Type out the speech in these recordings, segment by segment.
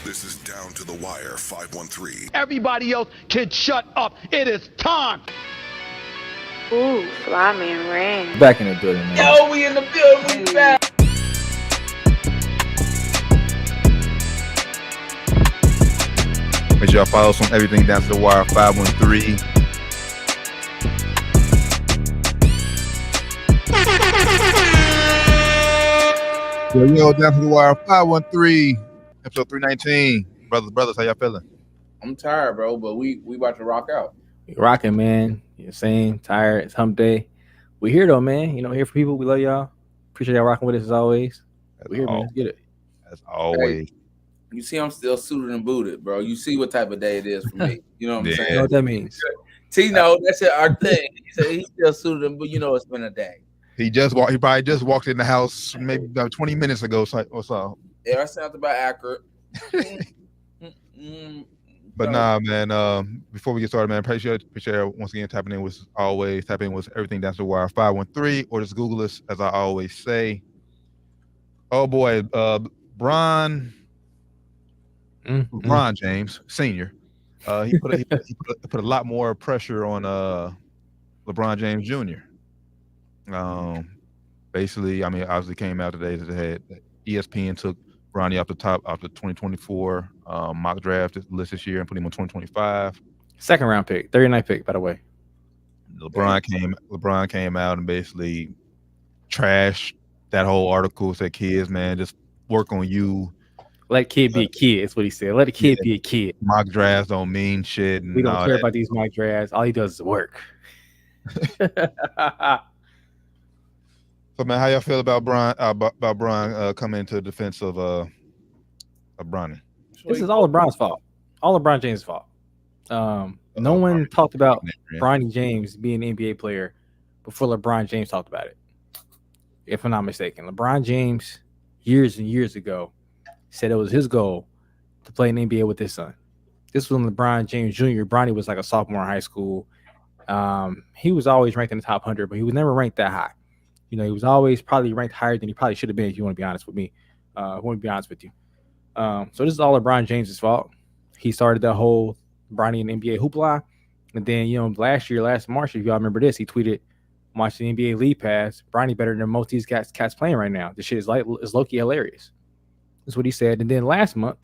This is Down to the Wire 513. Everybody else can shut up. It is time. Ooh, Fly Man Ring. Back in the building, man. Yo, we in the building. We back. Make sure y'all follow us on everything Down to the Wire 513. Yo, Down to the Wire 513, episode 319. Brothers, how y'all feeling? I'm tired, bro, but we about to rock out. Rocking, man. You're saying tired. It's hump day. We here though, man. You know, here for people. We love y'all. Appreciate y'all rocking with us as always. We here, man. Let's get it. As always. Hey, you see, I'm still suited and booted, bro. You see what type of day it is for me. You know what I'm saying? You know what that means? Tino, that's our thing. He said he's still suited and booted. You know, it's been a day. He probably just walked in the house maybe about 20 minutes ago or so. Yeah, that sounds about accurate. But nah, man. Before we get started, man, appreciate once again tapping in with everything Down to the Wire 513, or just Google us, as I always say. Oh boy, LeBron James Sr. He put a lot more pressure on LeBron James Jr. Basically, I mean, obviously came out today that ESPN took Bronny off the 2024 mock draft list this year and put him on 2025. Second round pick, 39th pick, by the way. LeBron came out and basically trashed that whole article. Said, kids, man, just work on you. Let a kid be a kid. That's what he said. Let a kid be a kid. Mock drafts don't mean shit. We don't care about these mock drafts. All he does is work. So, man, how y'all feel about Bron coming into the defense of Bronny? This is all LeBron's fault. All LeBron James' fault. No one talked about Bronny James being an NBA player before LeBron James talked about it. If I'm not mistaken, LeBron James years and years ago said it was his goal to play in the NBA with his son. This was when LeBron James Jr. Bronny was like a sophomore in high school. He was always ranked in the top 100, but he was never ranked that high. You know, he was always probably ranked higher than he probably should have been, if you want to be honest with me. I want to be honest with you. So this is all LeBron James' fault. He started the whole Bronny and NBA hoopla. And then, you know, last March, if y'all remember this, he tweeted, watch the NBA League Pass. Bronny better than most of these cats playing right now. This shit is low-key hilarious. That's what he said. And then last month,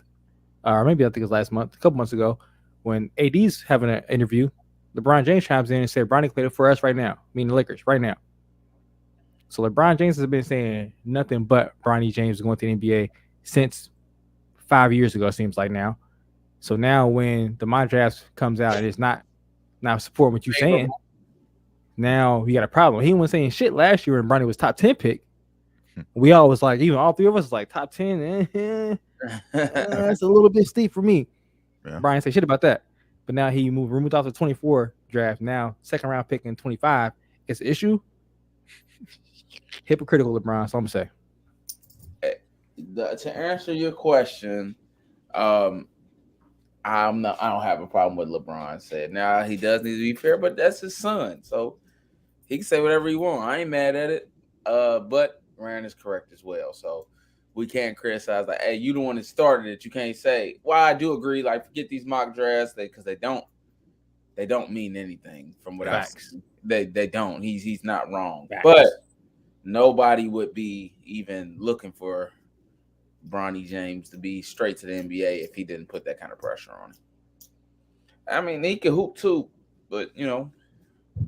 or maybe I think it was last month, a couple months ago, when AD's having an interview, LeBron James chimes in and said, Bronny played it for us right now, meaning the Lakers, right now. So LeBron James has been saying nothing but Bronny James is going to the NBA since 5 years ago, it seems like now. So now when the mock draft comes out and it's not supporting what you're saying, now you got a problem. He wasn't saying shit last year when Bronny was top 10 pick. We all was like, even all three of us was like top 10. That's a little bit steep for me. Yeah. Brian said shit about that. But now he removed off the 24 draft. Now second round pick in 25. It's an issue. Hypocritical, LeBron. That's all I'm gonna say. To answer your question, I don't have a problem with LeBron said. Now he does need to be fair, but that's his son, so he can say whatever he wants. I ain't mad at it. But Rand is correct as well, so we can't criticize like, hey, you the one that started it. You can't say. Well, I do agree. Like, forget these mock drafts because they don't mean anything from what I see. They don't. He's not wrong, Facts. But nobody would be even looking for Bronny James to be straight to the NBA if he didn't put that kind of pressure on him. I mean, he can hoop too, but you know,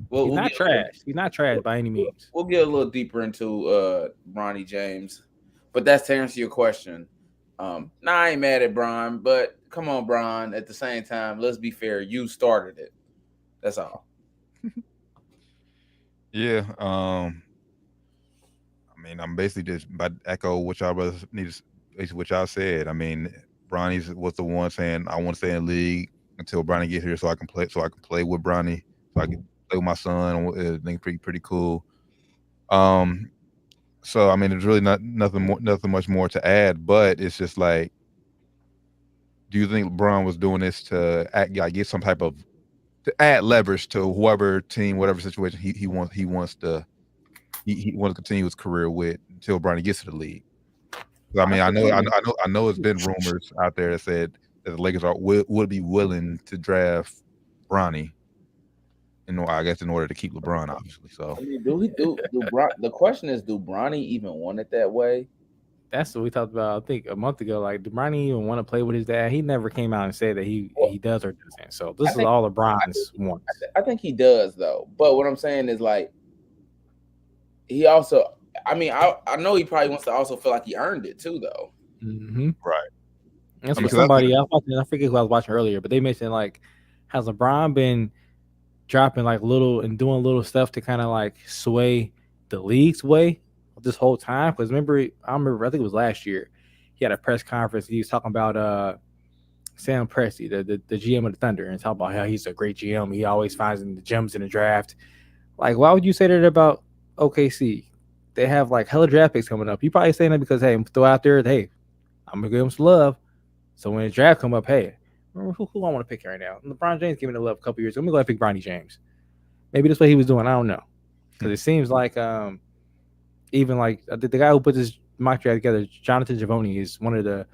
he's not trash. He's not trash by any means. We'll get a little deeper into Bronny James, but that's to answer your question. I ain't mad at Bron, but come on, Bron. At the same time, let's be fair. You started it. That's all. Yeah. I mean, I'm basically just about to echo what y'all brothers what y'all said. I mean, Bronny was the one saying, I want to stay in the league until Bronny get here so I can play with Bronny, so I can play with my son. I think pretty cool. So I mean, there's really nothing much more to add, but it's just like, do you think LeBron was doing this to get some type of to add leverage to whoever team, whatever situation he wants to continue his career with until Bronny gets to the league? I mean, I know it's been rumors out there that said that the Lakers would be willing to draft Bronny. I guess in order to keep LeBron, obviously. So I mean, the question is, do Bronny even want it that way? That's what we talked about, I think, a month ago. Like, do Bronny even want to play with his dad? He never came out and said that he does or doesn't. So this is all LeBron's wants. I think he does, though. But what I'm saying is, like, he also, I mean, I know he probably wants to also feel like he earned it too, though. Mm-hmm. Right. That's what somebody I forget who I was watching earlier, but they mentioned, like, has LeBron been dropping like little and doing little stuff to kind of like sway the league's way this whole time? Because I remember I think it was last year, he had a press conference. He was talking about Sam Presti, the GM of the Thunder, and talking about how he's a great GM. He always finds the gems in the draft. Like, why would you say that about OKC? They have like hella draft picks coming up. You probably saying that because, hey, throw out there, hey, I'm gonna give him some love. So when the draft come up, hey, who I want to pick right now? LeBron James gave me the love a couple years ago. I'm gonna go ahead and pick Bronny James. Maybe that's what he was doing. I don't know, because it seems like even like the guy who put this mock draft together, Jonathan Givony, is one of the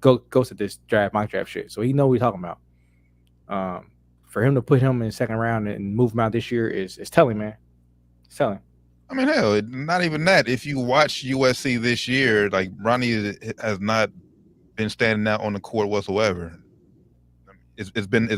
ghosts of this mock draft shit. So he know what he's talking about. For him to put him in the second round and move him out this year is telling, man. It's telling. I mean, hell, not even that. If you watch USC this year, like Bronny has not been standing out on the court whatsoever. It's been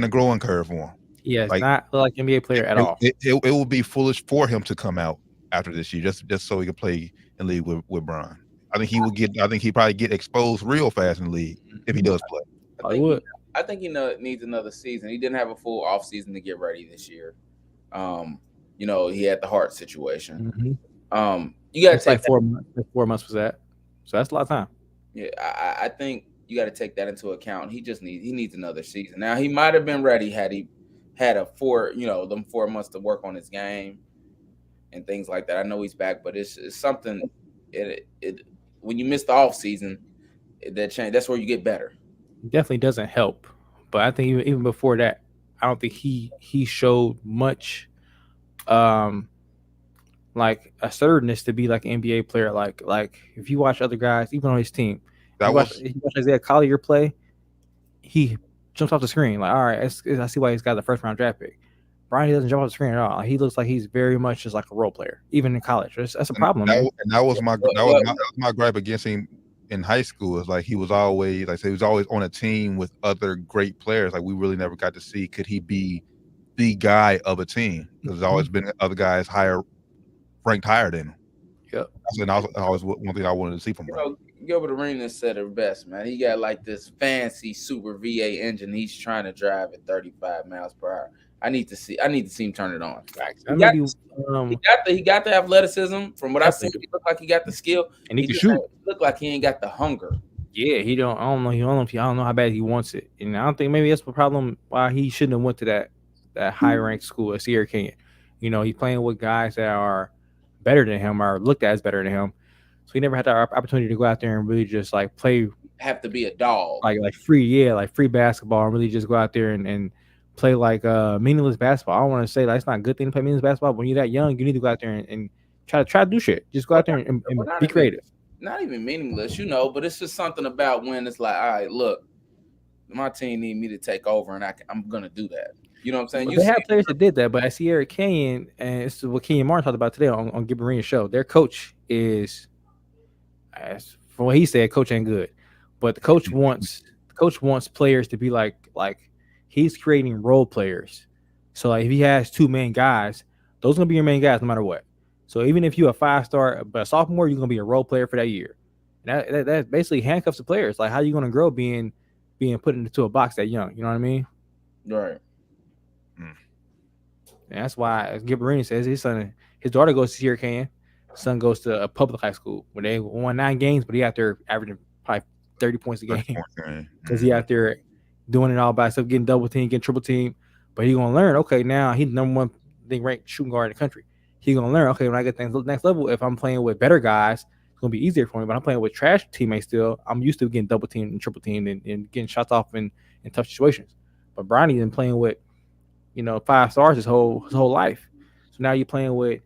a growing curve for him. Yeah, it's not like NBA player at all. It will be foolish for him to come out after this year just so he can play in league with Bron. I think he probably get exposed real fast in the league if he does play. I think he needs another season. He didn't have a full off season to get ready this year. He had the heart situation. Mm-hmm. You got to take like 4 months. 4 months was that, so that's a lot of time. Yeah, I think you got to take that into account. He needs another season. Now he might have been ready had he had them 4 months to work on his game and things like that. I know he's back, but it's something. When you miss the off season, that change. That's where you get better. It definitely doesn't help, but I think even before that, I don't think he showed much, like assertiveness to be like an NBA player. Like if you watch other guys, even on his team, if you watch Isaiah Collier play, he jumps off the screen. Like, all right, I see why he's got the first round draft pick. Bronny doesn't jump off the screen at all. He looks like he's very much just like a role player, even in college. That's a problem. That was my gripe against him in high school. Is like he was always on a team with other great players. Like we really never got to see could he be the guy of a team. There's always been other guys ranked higher than him. Yep. That's always one thing I wanted to see from him. Gilbert Arenas said it best, man. He got like this fancy super V8 engine. He's trying to drive at 35 miles per hour. I need to see him turn it on. He got the athleticism. From what I've seen, he looked like he got the skill, and he can shoot. Look like he ain't got the hunger. Yeah, he don't. I don't know. I don't know how bad he wants it, and I don't think maybe that's the problem why he shouldn't have went to that high ranked school at Sierra Canyon. He's playing with guys that are better than him or looked at as better than him. So he never had the opportunity to go out there and really just like play. Have to be a dog. Like free basketball and really just go out there and play like meaningless basketball. I don't want to say it's not a good thing to play meaningless basketball, but when you're that young, you need to go out there and try to do shit. Just go out there and be creative. Not even meaningless, but it's just something about when it's like, all right, look, my team need me to take over, and I'm gonna do that. You know what I'm saying? Well, they have players that did that, but at Sierra Canyon, and it's what Kenyon Martin talked about today on Gilbert Arenas' show. Their coach is, from what he said, coach ain't good, but the coach wants players to be like he's creating role players. So like if he has 2 main guys, those are gonna be your main guys no matter what. So even if you're a 5-star but a sophomore, you're gonna be a role player for that year. And that basically handcuffs the players. Like how are you gonna grow being put into a box that young? You know what I mean? Right. And that's why, as Gilbert Arenas says, his daughter goes to Sierra Canyon. His son goes to a public high school where they won 9 games, but he out there averaging probably 30 points a game because he out there doing it all by himself, getting double team, getting triple team. But he's gonna learn. Okay, now he's the number 1 ranked shooting guard in the country. He's gonna learn. Okay, when I get to the next level, if I'm playing with better guys, it's gonna be easier for me. But I'm playing with trash teammates still. I'm used to getting double teamed and triple teamed and getting shots off in tough situations. But Bronny's been playing with 5 stars his whole life. So now you're playing with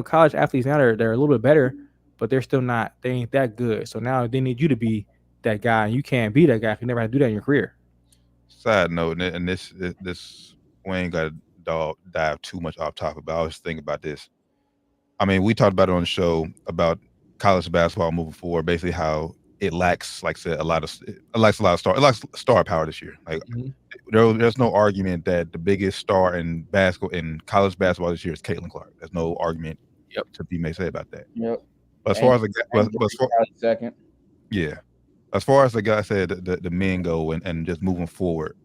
college athletes now. They're a little bit better, but they're still not. They ain't that good. So now they need you to be that guy, and you can't be that guy if you never had to do that in your career. Side note, and this we ain't got to dive too much off topic, but I was thinking about this. I mean, we talked about it on the show about college basketball moving forward, basically how it lacks, like I said, it lacks star power this year. Like there's no argument that the biggest star in college basketball this year is Caitlin Clark. There's no argument to be made say about that. Yep. But as far as second. Yeah. As far as the guy said, the men go and just moving forward,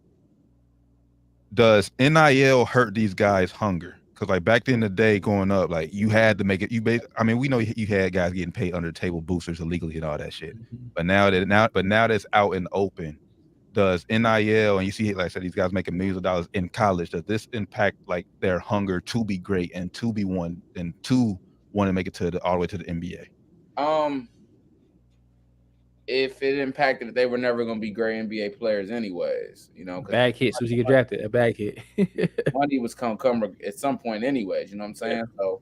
does NIL hurt these guys' hunger? Because like back in the day, growing up, like you had to make it. I mean, we know you had guys getting paid under the table boosters illegally and all that shit. But now that it's out in the open, does NIL and you see, like I said, these guys making millions of dollars in college? Does this impact like their hunger to be great and to be one and to want to make it all the way to the NBA? If it impacted, they were never going to be great NBA players anyways, Bag hit, so you get drafted. A bag hit. Money was come at some point anyways, you know what I'm saying? So,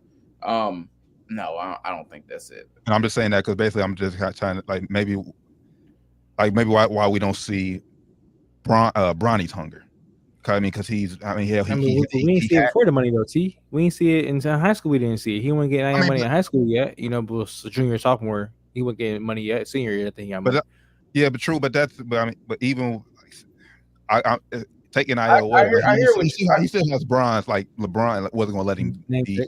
no, I don't think that's it. And I'm just saying that because basically I'm just trying to maybe why we don't see Bronny's hunger. I mean, because we didn't see it before the money though. T, we didn't see it in high school. We didn't see it. He wasn't getting any money in high school yet. But junior, sophomore. He wasn't getting money yet. Senior year, I think he got money. But true. But even I taking NIL away, he still has bronze. Like LeBron wasn't going to let him be.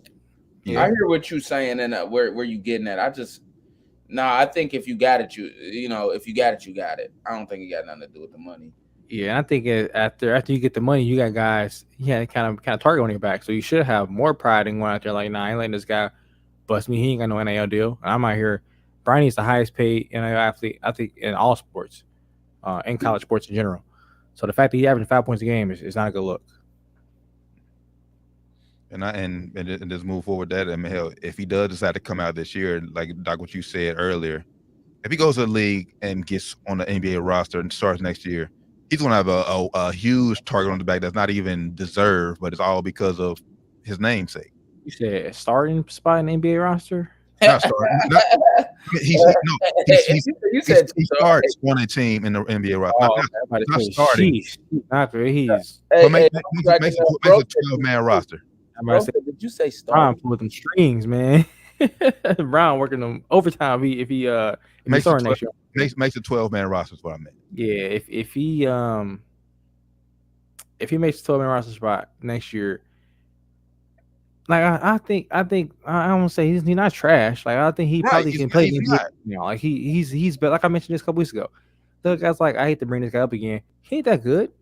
Yeah. I hear what you're saying, and where you getting at. I think if you got it, if you got it, you got it. I don't think it got nothing to do with the money. Yeah, I think after you get the money, you got guys. Kind of target on your back, so you should have more pride in going out there. Like, nah, I ain't letting this guy bust me. He ain't got no NIL deal. And I'm out here. Bronny is the highest paid NIL athlete, I think, in all sports, in college sports in general. So the fact that he averaging 5 points a game is not a good look. And just move forward that. I mean, hell, if he does decide to come out this year, like what you said earlier, if he goes to the league and gets on the NBA roster and starts next year, he's going to have a huge target on the back that's not even deserved, but it's all because of his namesake. You said a starting spot in the NBA roster? Not starting. He starts on a team in the NBA roster. Not starting. He's makes a 12-man roster. Did you say start? Brown with them strings, man. Brown working them overtime. If he makes a 12-man roster is what I meant. Yeah, if he makes a 12-man roster spot next year. Like I think I don't say he's not trash. Like I think he probably can play. Like he's but like I mentioned this a couple weeks ago. The guy's like, I hate to bring this guy up again. He ain't that good.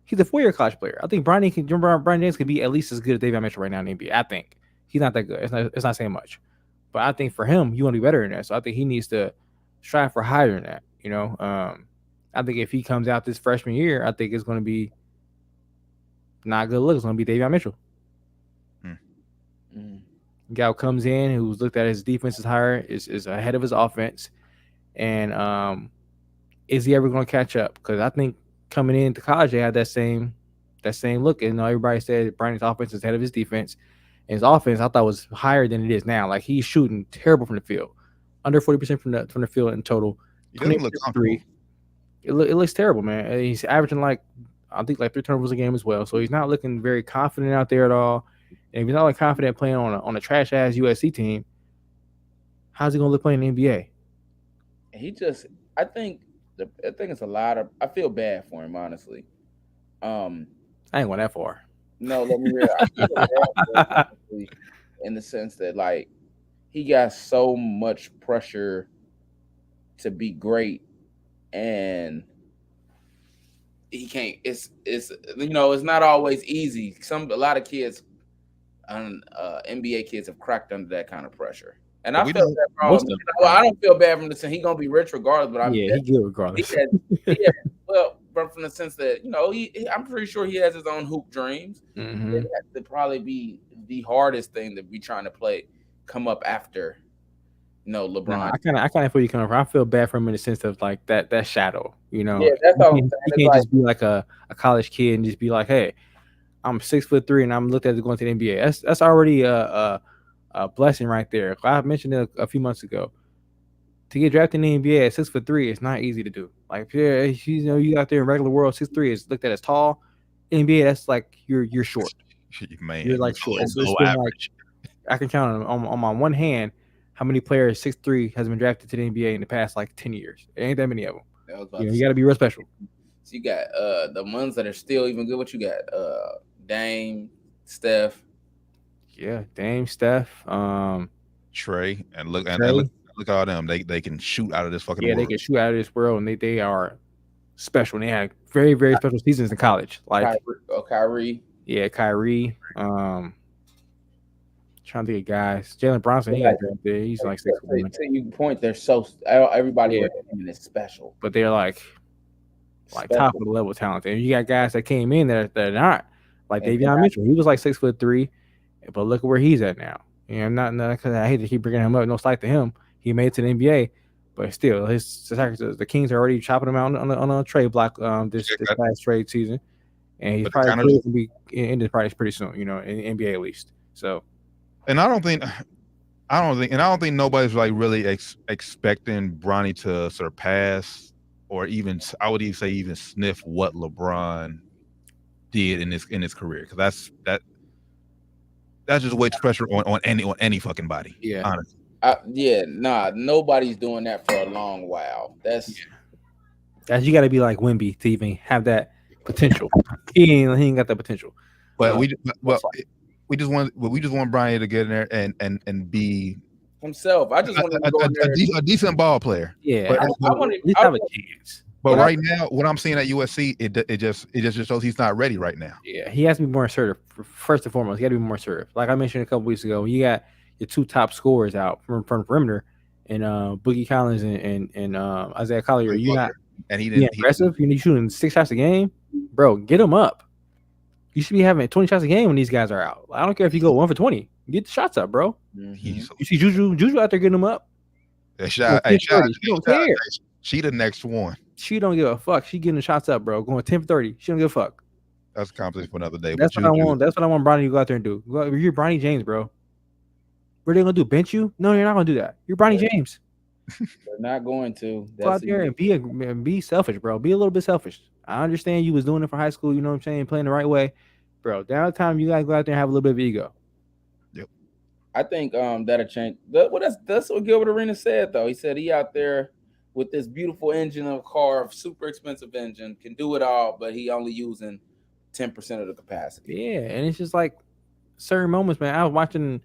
He's a 4-year college player. I think Bronny James can be at least as good as David Mitchell right now in the NBA. I think he's not that good. It's not saying much, but I think for him, you want to be better than that. So I think he needs to strive for higher than that. I think if he comes out this freshman year, I think it's going to be not good look. It's going to be David Mitchell. Guy who comes in, who's looked at his defense is higher, is ahead of his offense, and is he ever going to catch up? Because I think coming into college, they had that same look, and everybody said Bronny's offense is ahead of his defense, and his offense I thought was higher than it is now. Like he's shooting terrible from the field, under 40% from the field in total. He doesn't look comfortable. It looks terrible, man. And he's averaging I think 3 turnovers a game as well, so he's not looking very confident out there at all. And if he's not confident playing on a trash ass USC team, how's he gonna look playing in the NBA? I think it's a lot of. I feel bad for him, honestly. I ain't going that far. No, let me hear. I feel bad for him, in the sense that he got so much pressure to be great, and he can't. It's not always easy. A lot of kids. NBA kids have cracked under that kind of pressure, and I feel that problem. I don't feel bad from the sense he's gonna be rich regardless, but he good regardless. But from the sense that I'm pretty sure he has his own hoop dreams. Mm-hmm. It has to probably be the hardest thing that we trying to come up after. LeBron. Nah, I kind of feel you coming from. I feel bad for him in the sense of that shadow. Yeah, that's all. You can't just be like a college kid and just be like, hey. I'm 6'3" and I'm looked at going to the NBA. That's already a a blessing right there. I mentioned it a few months ago. To get drafted in the NBA at 6'3" is not easy to do. Like, yeah, you out there in regular world, 6'3" is looked at as tall. NBA, that's like you're short. Man, You're like short. So it's low been average. like, I can count on my one hand how many players 6'3" has been drafted to the NBA in the past like 10 years. It ain't that many of them. You got to be real special. So you got the ones that are still even good. What you got? Dame, Steph. Yeah, Dame, Steph, Trey, and look Trey. and look at all them. They can shoot out of this fucking world. They can shoot out of this world, and they are special. And they had very, very special seasons in college. Like Kyrie. Yeah, Kyrie. Trying to think of guys. Jalen Bronson, he got drafted. He's like 6'1". To you point, they're so everybody is special, but they're like top of the level talented. And you got guys that came in that are not, like Davion Mitchell. He was like 6'3", but look at where he's at now. Not because I hate to keep bringing him up. No slight to him. He made it to the NBA, but still, the Kings are already chopping him out on a trade block this last trade season, and he's probably going to be in the price pretty soon. In the NBA at least. So. And I don't think nobody's like really expecting Bronny to surpass, or even I would even say even sniff what LeBron did in his career, because that's just way too pressure on any fucking body. Yeah, honestly. Nobody's doing that for a long while. That's you got to be like Wemby to even have that potential. he ain't got that potential. But we just want Bronny to get in there and be himself. I just want a decent ball player. Yeah, but I want to have a chance. But right now, what I'm seeing at USC, it just shows he's not ready right now. Yeah, he has to be more assertive. First and foremost, he got to be more assertive. Like I mentioned a couple weeks ago, you got your two top scorers out from the perimeter, and Boogie Collins and Isaiah Collier. You're not, and he didn't aggressive. You need shooting 6 shots a game, bro. Get him up. You should be having 20 shots a game when these guys are out. I don't care if you go 1 for 20. Get the shots up, bro. You see Juju out there getting them up. She don't care. She the next one. She don't give a fuck. She getting the shots up, bro. Going 10 for 30. She don't give a fuck. That's a conversation for another day. That's what I want. That's what I want Bronny to go out there and do. You're Bronny James, bro. What are they gonna do? Bench you? No, you're not gonna do that. You're Bronny James. They're not going to. Go out there and be selfish, bro. Be a little bit selfish. I understand you was doing it for high school. You know what I'm saying? Playing the right way, bro. Downtime, you gotta go out there and have a little bit of ego. Yep. I think that'll change. That's what Gilbert Arenas said though. He said he out there with this beautiful engine of a car, super expensive engine, can do it all, but he only using 10% of the capacity. Yeah, and it's just like certain moments, man. I was watching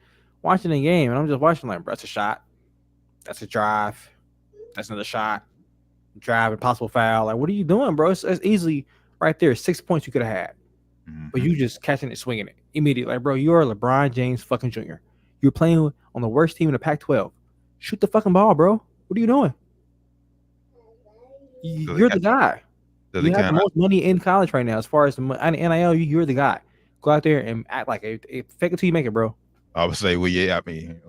the game, and I'm just watching like, bro, that's a shot, that's a drive, that's another shot, drive, impossible foul. Like, what are you doing, bro? It's easily right there, 6 points you could have had, but you just catching it, swinging it immediately. Like, bro, you are LeBron James fucking Jr. You're playing on the worst team in the Pac-12. Shoot the fucking ball, bro. What are you doing? You're the guy. You have the most money in college right now as far as the NIL. You're the guy. Go out there and act like it. Fake it till you make it, bro. I would say, well, yeah. I mean,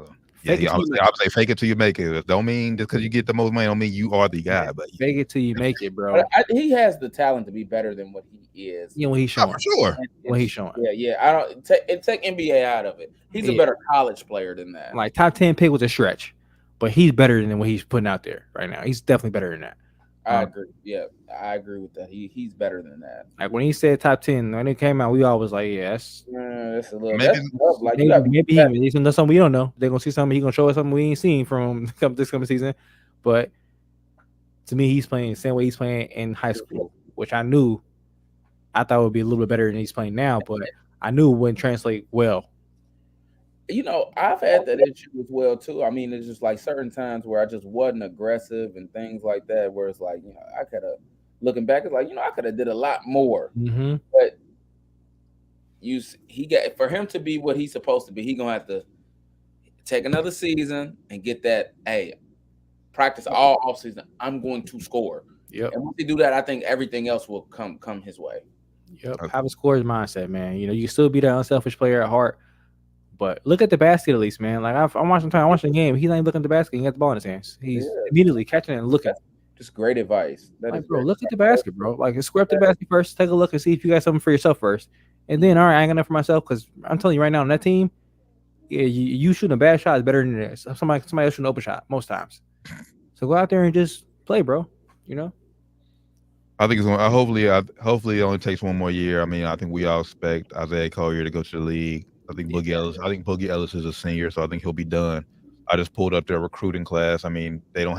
I would say fake it till you make it. Don't mean just because you get the most money, don't mean you are the guy. But fake it till you make it, bro. He has the talent to be better than what he is. You know what he's showing. For sure. What he's showing. Yeah. I don't take NBA out of it. He's a better college player than that. Like top 10 pick was a stretch, but he's better than what he's putting out there right now. He's definitely better than that. I agree. Yeah, I agree with that. He's better than that. Like when he said top 10, when it came out, we all was like, yeah, that's a little. Maybe he's gonna do something we don't know. They're gonna see something. He's gonna show us something we ain't seen from this coming season. But to me, he's playing the same way he's playing in high school, which I thought would be a little bit better than he's playing now. But I knew it wouldn't translate well. I've had that issue as well too. I mean, it's just like certain times where I just wasn't aggressive and things like that. Where it's like, I could have, looking back, it's like, I could have did a lot more. Mm-hmm. But for him to be what he's supposed to be, he's gonna have to take another season and get that. Hey, practice all off season. I'm going to score. Yep. And once he do that, I think everything else will come his way. Yep. Have a scorer's mindset, man. You can still be that unselfish player at heart. But look at the basket at least, man. Like I'm watching the game. He's not even looking at the basket. He got the ball in his hands. He's immediately catching it and looking. Just great advice. Bro, look at the basket, bro. Like square up the basket first. Take a look and see if you got something for yourself first. And then, all right, I ain't got enough for myself because I'm telling you right now on that team, you shooting a bad shot is better than somebody else shooting an open shot most times. So go out there and just play, bro. You know. I think it's going. Hopefully, it only takes one more year. I mean, I think we all expect Isaiah Collier to go to the league. I think Boogie Ellis is a senior, so I think he'll be done. I just pulled up their recruiting class. I mean, they don't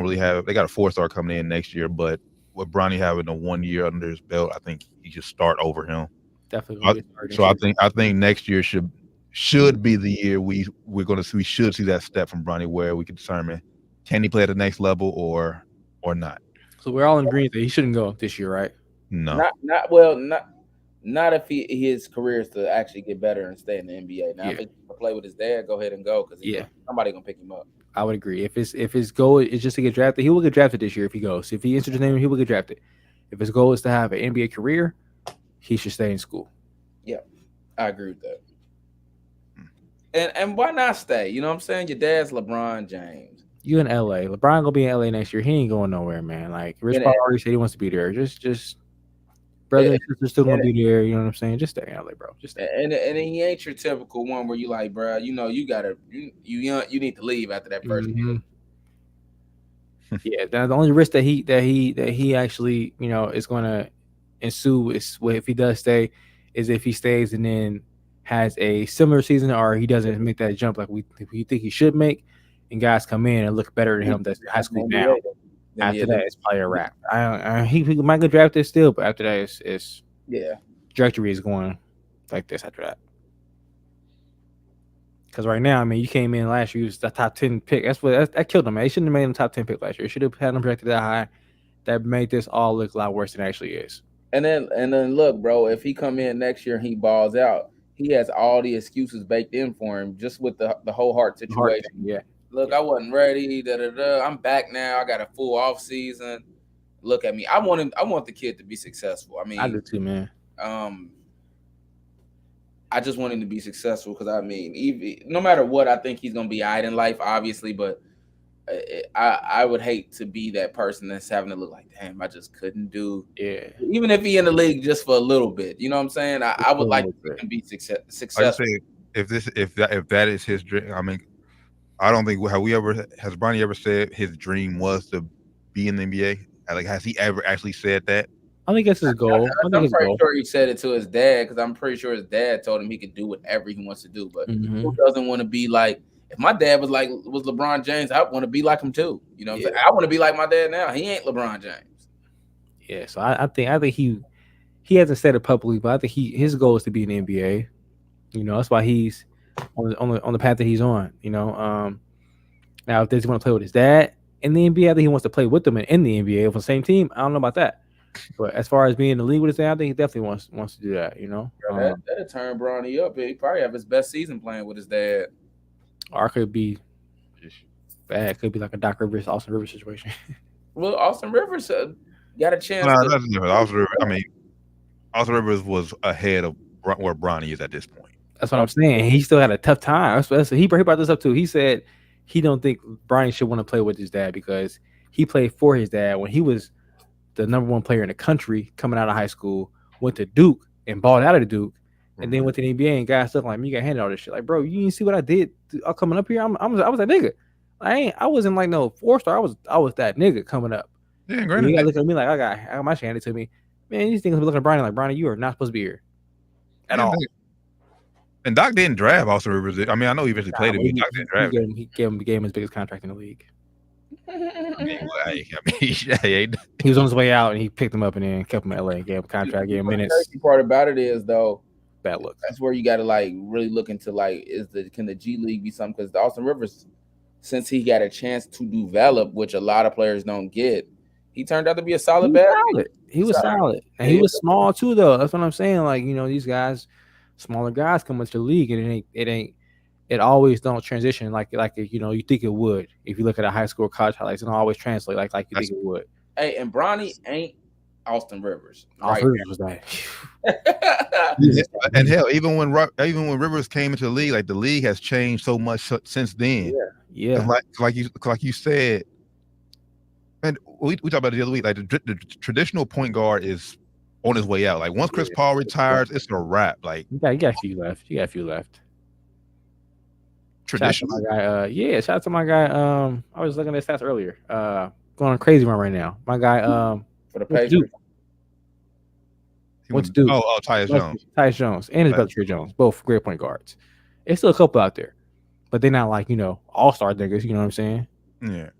really have. They got a 4-star coming in next year, but with Bronny having a 1 year under his belt, I think he should start over him. Definitely. I think next year should be the year we should see that step from Bronny where we can determine can he play at the next level or not. So we're all in agreement that he shouldn't go this year, right? No. Not if his career is to actually get better and stay in the NBA. Now, if he can play with his dad, go ahead and go because somebody gonna pick him up. I would agree. If his goal is just to get drafted, he will get drafted this year if he goes. If he enters his name, he will get drafted. If his goal is to have an NBA career, he should stay in school. Yeah, I agree with that. And why not stay? You know what I'm saying? Your dad's LeBron James. You in LA. LeBron gonna be in LA next year. He ain't going nowhere, man. Like Rich Paul already said he wants to be there. Just brother and sister still gonna be there. You know what I'm saying? Just stay in LA, bro. Just stay. And he ain't your typical one where you like, bro, you know, you need to leave after that first year. Yeah, the only risk that he actually, you know, is gonna ensue is if he does stay, is if he stays and then has a similar season or he doesn't make that jump like we think he should make, and guys come in and look better than him that's in high school now. After that, it's probably a wrap. He might get drafted still, but after that, it's trajectory is going like this after that. Because right now, I mean, you came in last year, you was the top 10 pick. That killed him, man. He shouldn't have made him top 10 pick last year. He should have had him projected that high. That made this all look a lot worse than it actually is. And then look, bro, if he come in next year and he balls out, he has all the excuses baked in for him just with the whole heart situation. Look, I wasn't ready. I'm back now. I got a full off season. Look at me. I want the kid to be successful. I mean, I do too, man. I just want him to be successful because I mean, no matter what, I think he's gonna be all right in life, obviously. But I would hate to be that person that's having to look like, damn, I just couldn't do. Yeah. Even if he in the league just for a little bit, you know what I'm saying? I would like to see him be successful. I say if that is his dream, I mean, I don't think has Bronny ever said his dream was to be in the NBA? Like, has he ever actually said that? I think that's his goal. I'm pretty sure he said it to his dad because I'm pretty sure his dad told him he could do whatever he wants to do. But who doesn't want to be like? If my dad was LeBron James, I want to be like him too. You know, what I'm saying? I want to be like my dad now. He ain't LeBron James. Yeah, so I think he hasn't said it publicly, but I think his goal is to be in the NBA. You know, that's why he's on the path that he's on. You know, now if does he want to play with his dad in the NBA, I think he wants to play with them in the NBA on the same team. I don't know about that. But as far as being in the league with his dad, I think he definitely wants to do that, you know. That'll turn Bronny up. He probably have his best season playing with his dad. Or it could be bad. It could be like a Doc Rivers, Austin Rivers situation. Well, Austin Rivers got a chance. No, that's different. Austin Rivers was ahead of where Bronny is at this point. That's what I'm saying. He still had a tough time. He brought this up too. He said he don't think Bronny should want to play with his dad because he played for his dad when he was the number one player in the country coming out of high school, went to Duke and balled out of the Duke, and then went to the NBA and got stuff like me, got handed all this shit. Like, bro, you didn't see what I did coming up here? I was that nigga. I wasn't like no 4-star. I was that nigga coming up. Yeah, granted. You gotta look at me like I got my shit handed to me. Man, these things be looking at Bronny like, Bronny, you are not supposed to be here at all. And Doc didn't draft Austin Rivers. I mean, I know he eventually played him, but Doc didn't draft him. He gave him his biggest contract in the league. He was on his way out and he picked him up and then kept him in LA and gave him a contract, gave him minutes. The crazy part about it is though, bad look. That's where you got to like really look into like can the G League be something? Because Austin Rivers, since he got a chance to develop, which a lot of players don't get, he turned out to be a solid back. He was solid, and he was small too, though. That's what I'm saying. Like, you know, these guys, smaller guys, come into the league, and it always don't transition like you know you think it would. If you look at a high school, college highlights, it don't always translate like you think it would. Hey, and Bronny ain't Austin Rivers. Austin Rivers was that. And hell, even when Rivers came into the league, like the league has changed so much since then. Yeah. Like you said, and we talked about it the other week. Like the traditional point guard is on his way out. Like once Chris Paul retires, it's a wrap. Like you got a few left. Traditional. Shout out to my guy. I was looking at stats earlier. Going on a crazy one right now. My guy. For the Patriots. What's Duke? Tyus Jones. Tyus Jones and his brother Trey Jones, both great point guards. It's still a couple out there, but they're not like all-star niggas. You know what I'm saying? Yeah.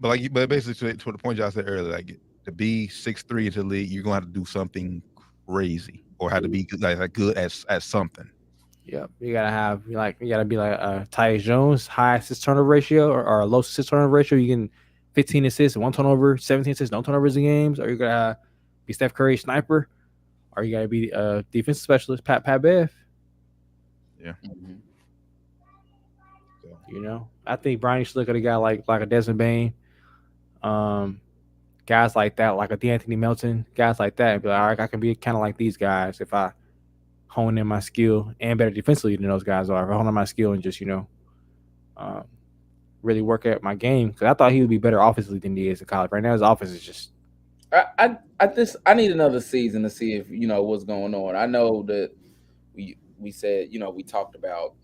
But basically to the point y'all said earlier, like to be 6'3" into the league, you're gonna have to do something crazy or have to be like good at something. Yeah, you gotta be like Tyus Jones, high assist turnover ratio or a low assist turnover ratio. You can 15 assists, 1 turnover, 17 assists, no turnovers in games, or you gotta be Steph Curry sniper, or you gotta be a defensive specialist, Pat Bev. Yeah. Mm-hmm. So, I think Bronny should look at a guy like a Desmond Bain, guys like that, like a DeAnthony Melton, guys like that, and be like, all right, I can be kind of like these guys if I hone in my skill and better defensively than those guys are. If I hone in my skill and just really work at my game, because I thought he would be better offensively than he is in college. Right now, his offense is just. I need another season to see if what's going on. I know that we said we talked about.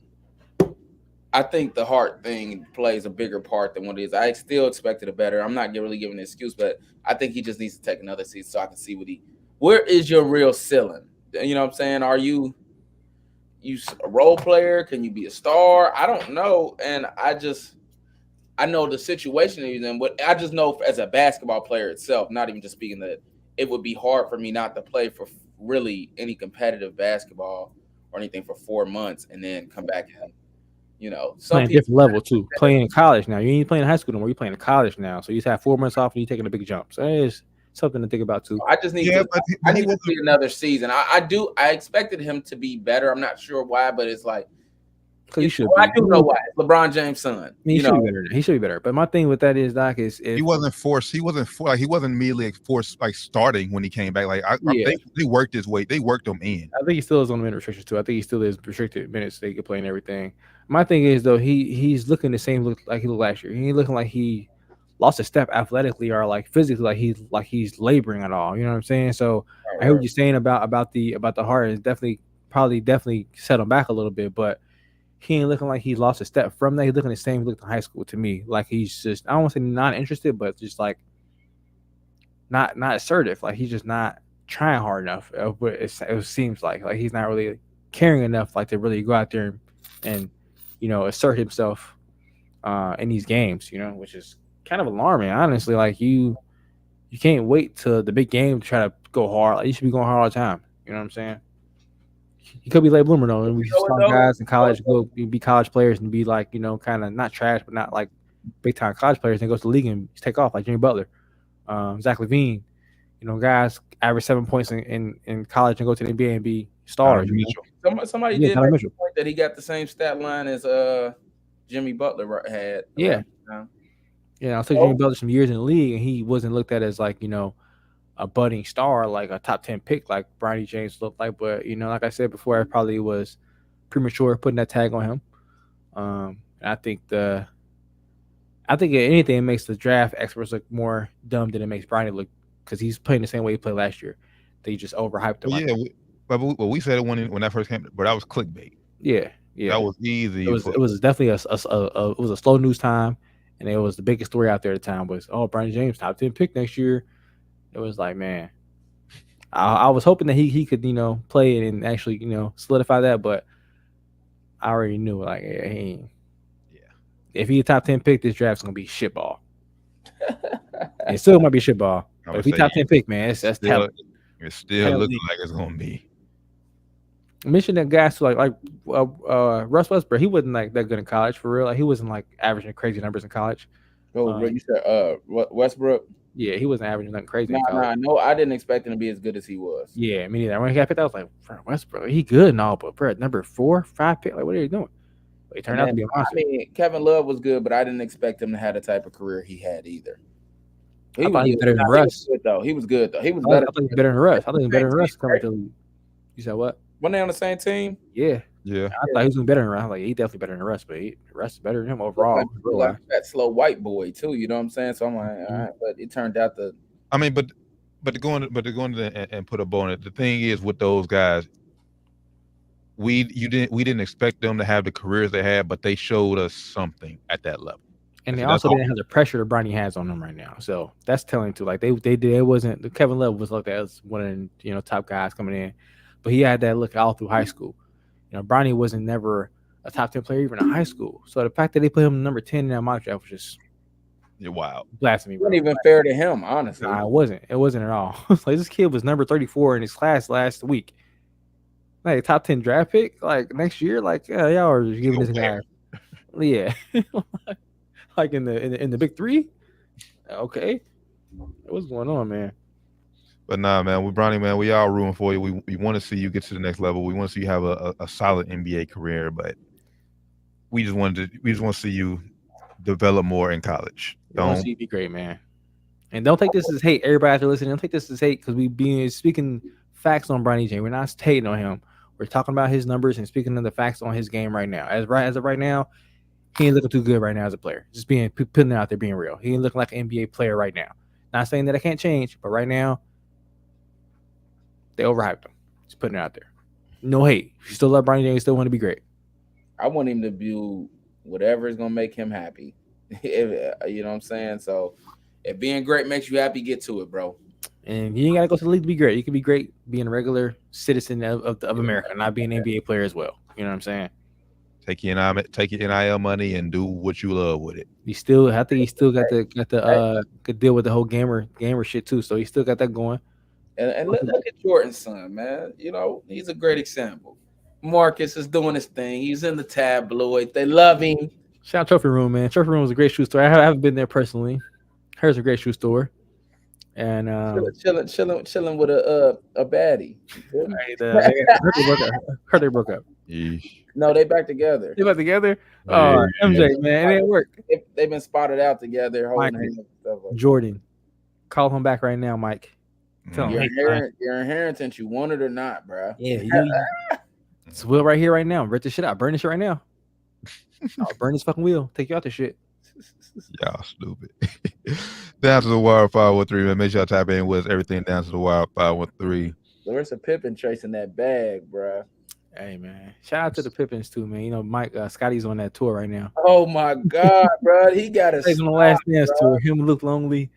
I think the heart thing plays a bigger part than what it is. I still expected it better. I'm not really giving an excuse, but I think he just needs to take another season so I can see where is your real ceiling? You know what I'm saying? Are you a role player? Can you be a star? I don't know. And I know the situation he's in, but I just know as a basketball player itself, not even just speaking that it would be hard for me not to play for really any competitive basketball or anything for 4 months and then come back and playing a different level too. Playing in college now. You ain't playing in high school anymore. You're playing in college now. So you just have 4 months off and you're taking a big jump. So it's something to think about too. I just need to see another season. I expected him to be better. I'm not sure why, but it's like he should. I do know why. It's LeBron James' son. He should be better. He should be better. But my thing with that is, Doc, is he wasn't forced. He wasn't he wasn't immediately forced starting when he came back. They worked his way. They worked him in. I think he still is on the minute restrictions too. I think he still is restricted minutes so he can play and everything. My thing is though, he's looking the same look like he looked last year. He ain't looking like he lost a step athletically or like physically, like he's laboring at all. You know what I'm saying? So I heard what you're saying about the heart is definitely set him back a little bit, but he ain't looking like he lost a step from that. He's looking the same look in high school to me. Like he's just, I don't want to say not interested, but just like not assertive. Like he's just not trying hard enough. But it seems like he's not really caring enough like to really go out there and assert himself in these games, which is kind of alarming, honestly. Like you can't wait till the big game to try to go hard. Like you should be going hard all the time. You know what I'm saying? He could be late bloomer though, and we saw guys in college go be college players and be like, kind of not trash, but not like big time college players, and go to the league and take off like Jimmy Butler, Zach LaVine. Guys average 7 points in college and go to the NBA and be stars. Somebody did make the point that he got the same stat line as Jimmy Butler had. Yeah. I took Jimmy Butler some years in the league, and he wasn't looked at as like a budding star, like a top 10 pick, like Bronny James looked like. But like I said before, it probably was premature putting that tag on him. I think anything it makes the draft experts look more dumb than it makes Bronny look, because he's playing the same way he played last year. They just overhyped him. But we said it when that first came, but that was clickbait. Yeah. That was easy. It was definitely it was a slow news time, and it was the biggest story out there at the time was, Bronny James top 10 pick next year. It was like, man, I was hoping that he could play it and actually solidify that, but I already knew like if he a top 10 pick, this draft's gonna be shitball. It still might be shitball, but if he top 10 pick, man, that's talent. It's still looking like it's gonna be. Mention that guys like Russ Westbrook. He wasn't like that good in college for real. Like he wasn't like averaging crazy numbers in college. You said Westbrook. Yeah, he wasn't averaging nothing crazy. No, I didn't expect him to be as good as he was. Yeah, me neither. When he got picked, I was like, Westbrook, he good and all, but bro, number 4, 5 pick, like what are you doing? But he turned out to be a monster. I mean, Kevin Love was good, but I didn't expect him to have the type of career he had either. I thought he was better than Russ. He was good though. He was better. I thought he was better than Russ. I think he was better than Russ coming to. You said what? Weren't they on the same team? Yeah. Yeah. I thought he was better than Russ. Like he definitely better than Russ, but Russ is better than him overall. Like that slow white boy too. You know what I'm saying? So I'm like, all right, but it turned out to. I mean, but to go in and put a bow on it. The thing is with those guys, we didn't expect them to have the careers they had, but they showed us something at that level. And they So also didn't have the pressure that Bronny has on them right now. So that's telling too. Like they did. It wasn't Kevin Love was looked at as one of the top guys coming in, but he had that look all through high school. Bronny wasn't never a top 10 player even in high school. So the fact that they put him number 10 in that mock draft was just wow, blasphemy. It wasn't even fair to him, honestly. Nah, it wasn't. It wasn't at all. Like this kid was number 34 in his class last week. Like top 10 draft pick, like next year, like y'all are giving this guy, yeah, like in the big three. Okay, what's going on, man? But nah, man, with Bronny, man, we all rooting for you. We want to see you get to the next level. We want to see you have a solid NBA career, but we just want to see you develop more in college. Don't see you be great, man. And don't take this as hate. Everybody after listening, don't take this as hate because we being speaking facts on Bronny James. We're not hating on him. We're talking about his numbers and speaking of the facts on his game right now. As of right now, he ain't looking too good right now as a player. Just putting it out there, being real. He ain't looking like an NBA player right now. Not saying that it can't change, but right now, they overhyped him. Just putting it out there. No hate. If you still love Bronny James, you still want to be great. I want him to do whatever is gonna make him happy. You know what I'm saying? So if being great makes you happy, get to it, bro. And you ain't gotta go to the league to be great. You can be great being a regular citizen of America, not being an NBA player as well. You know what I'm saying? Take your NIL money and do what you love with it. I think he still got the could deal with the whole gamer shit too. So he still got that going. And look at Jordan's son, man. He's a great example. Marcus is doing his thing. He's in the tabloid. They love him. Shout out Trophy Room, man. Trophy Room was a great shoe store. I haven't been there personally. Here's a great shoe store. And chilling with a baddie. Heard they broke up. Yeesh. No, they back together. They back together? Oh, MJ, man, it didn't work. They've been spotted out together. Jordan, call him back right now, Mike. Tell him, your inheritance, you want it or not, bro. Yeah, it's Will right here, right now. Rip this shit out. Burn this shit right now. I'll burn this fucking wheel. Take you out this shit. Y'all stupid. Down to the wire 513, man. Make sure y'all tap in with us. Everything down to the wire 513. Larissa Pippen tracing that bag, bro. Hey, man. Shout out to the Pippins too, man. Mike Scotty's on that tour right now. Oh my God, bro. He got a on the Last Dance tour. Him, Luke Longley,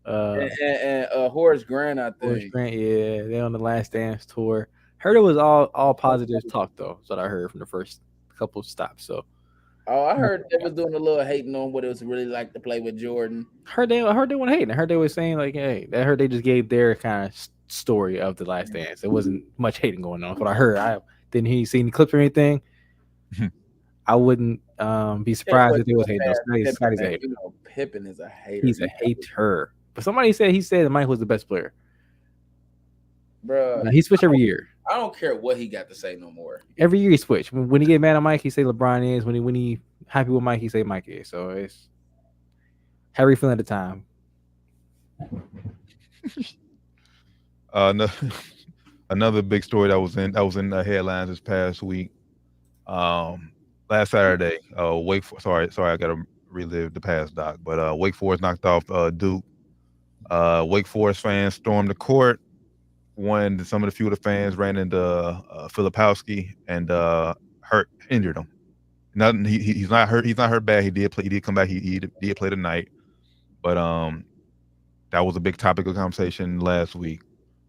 and Horace Grant, I think. Horace Grant, yeah, they're on the Last Dance tour. Heard it was all positive talk though. That's what I heard from the first couple of stops. So, I heard they was doing a little hating on what it was really like to play with Jordan. I heard they weren't hating. I heard they were saying like, hey, I heard they just gave their kind of story of the Last Dance. It wasn't much hating going on. That's what I heard. I didn't see any clips or anything. I wouldn't be surprised if they was hating. Scotty's a hater. Pippen is a hater. He's a hater. But somebody said that Mike was the best player. Bro, he switched every year. I don't care what he got to say no more. Every year he switched. When he get mad at Mike, he say LeBron is. When he happy with Mike, he say Mike is. So it's how you feeling at the time. Another big story that was in the headlines this past week. Last Saturday, sorry, I gotta relive the past, Doc. But Wake Forest knocked off Duke. Wake Forest fans stormed the court. Some of the few of the fans ran into Filipowski and injured him. He's not hurt. He's not hurt bad. He did play. He did come back. He did play tonight. But that was a big topic of conversation last week.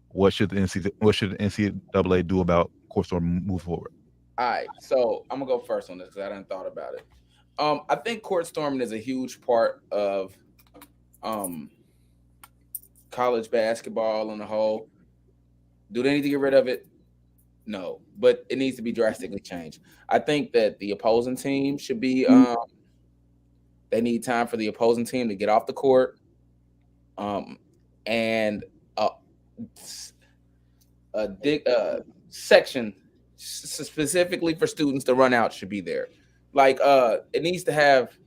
What should the NCAA do about court storm move forward? All right, so I'm gonna go first on this because I hadn't thought about it. I think court storming is a huge part of college basketball on the whole. Do they need to get rid of it? No, but it needs to be drastically changed. I think that the opposing team should be they need time for the opposing team to get off the court. And a section specifically for students to run out should be there. Like it needs to have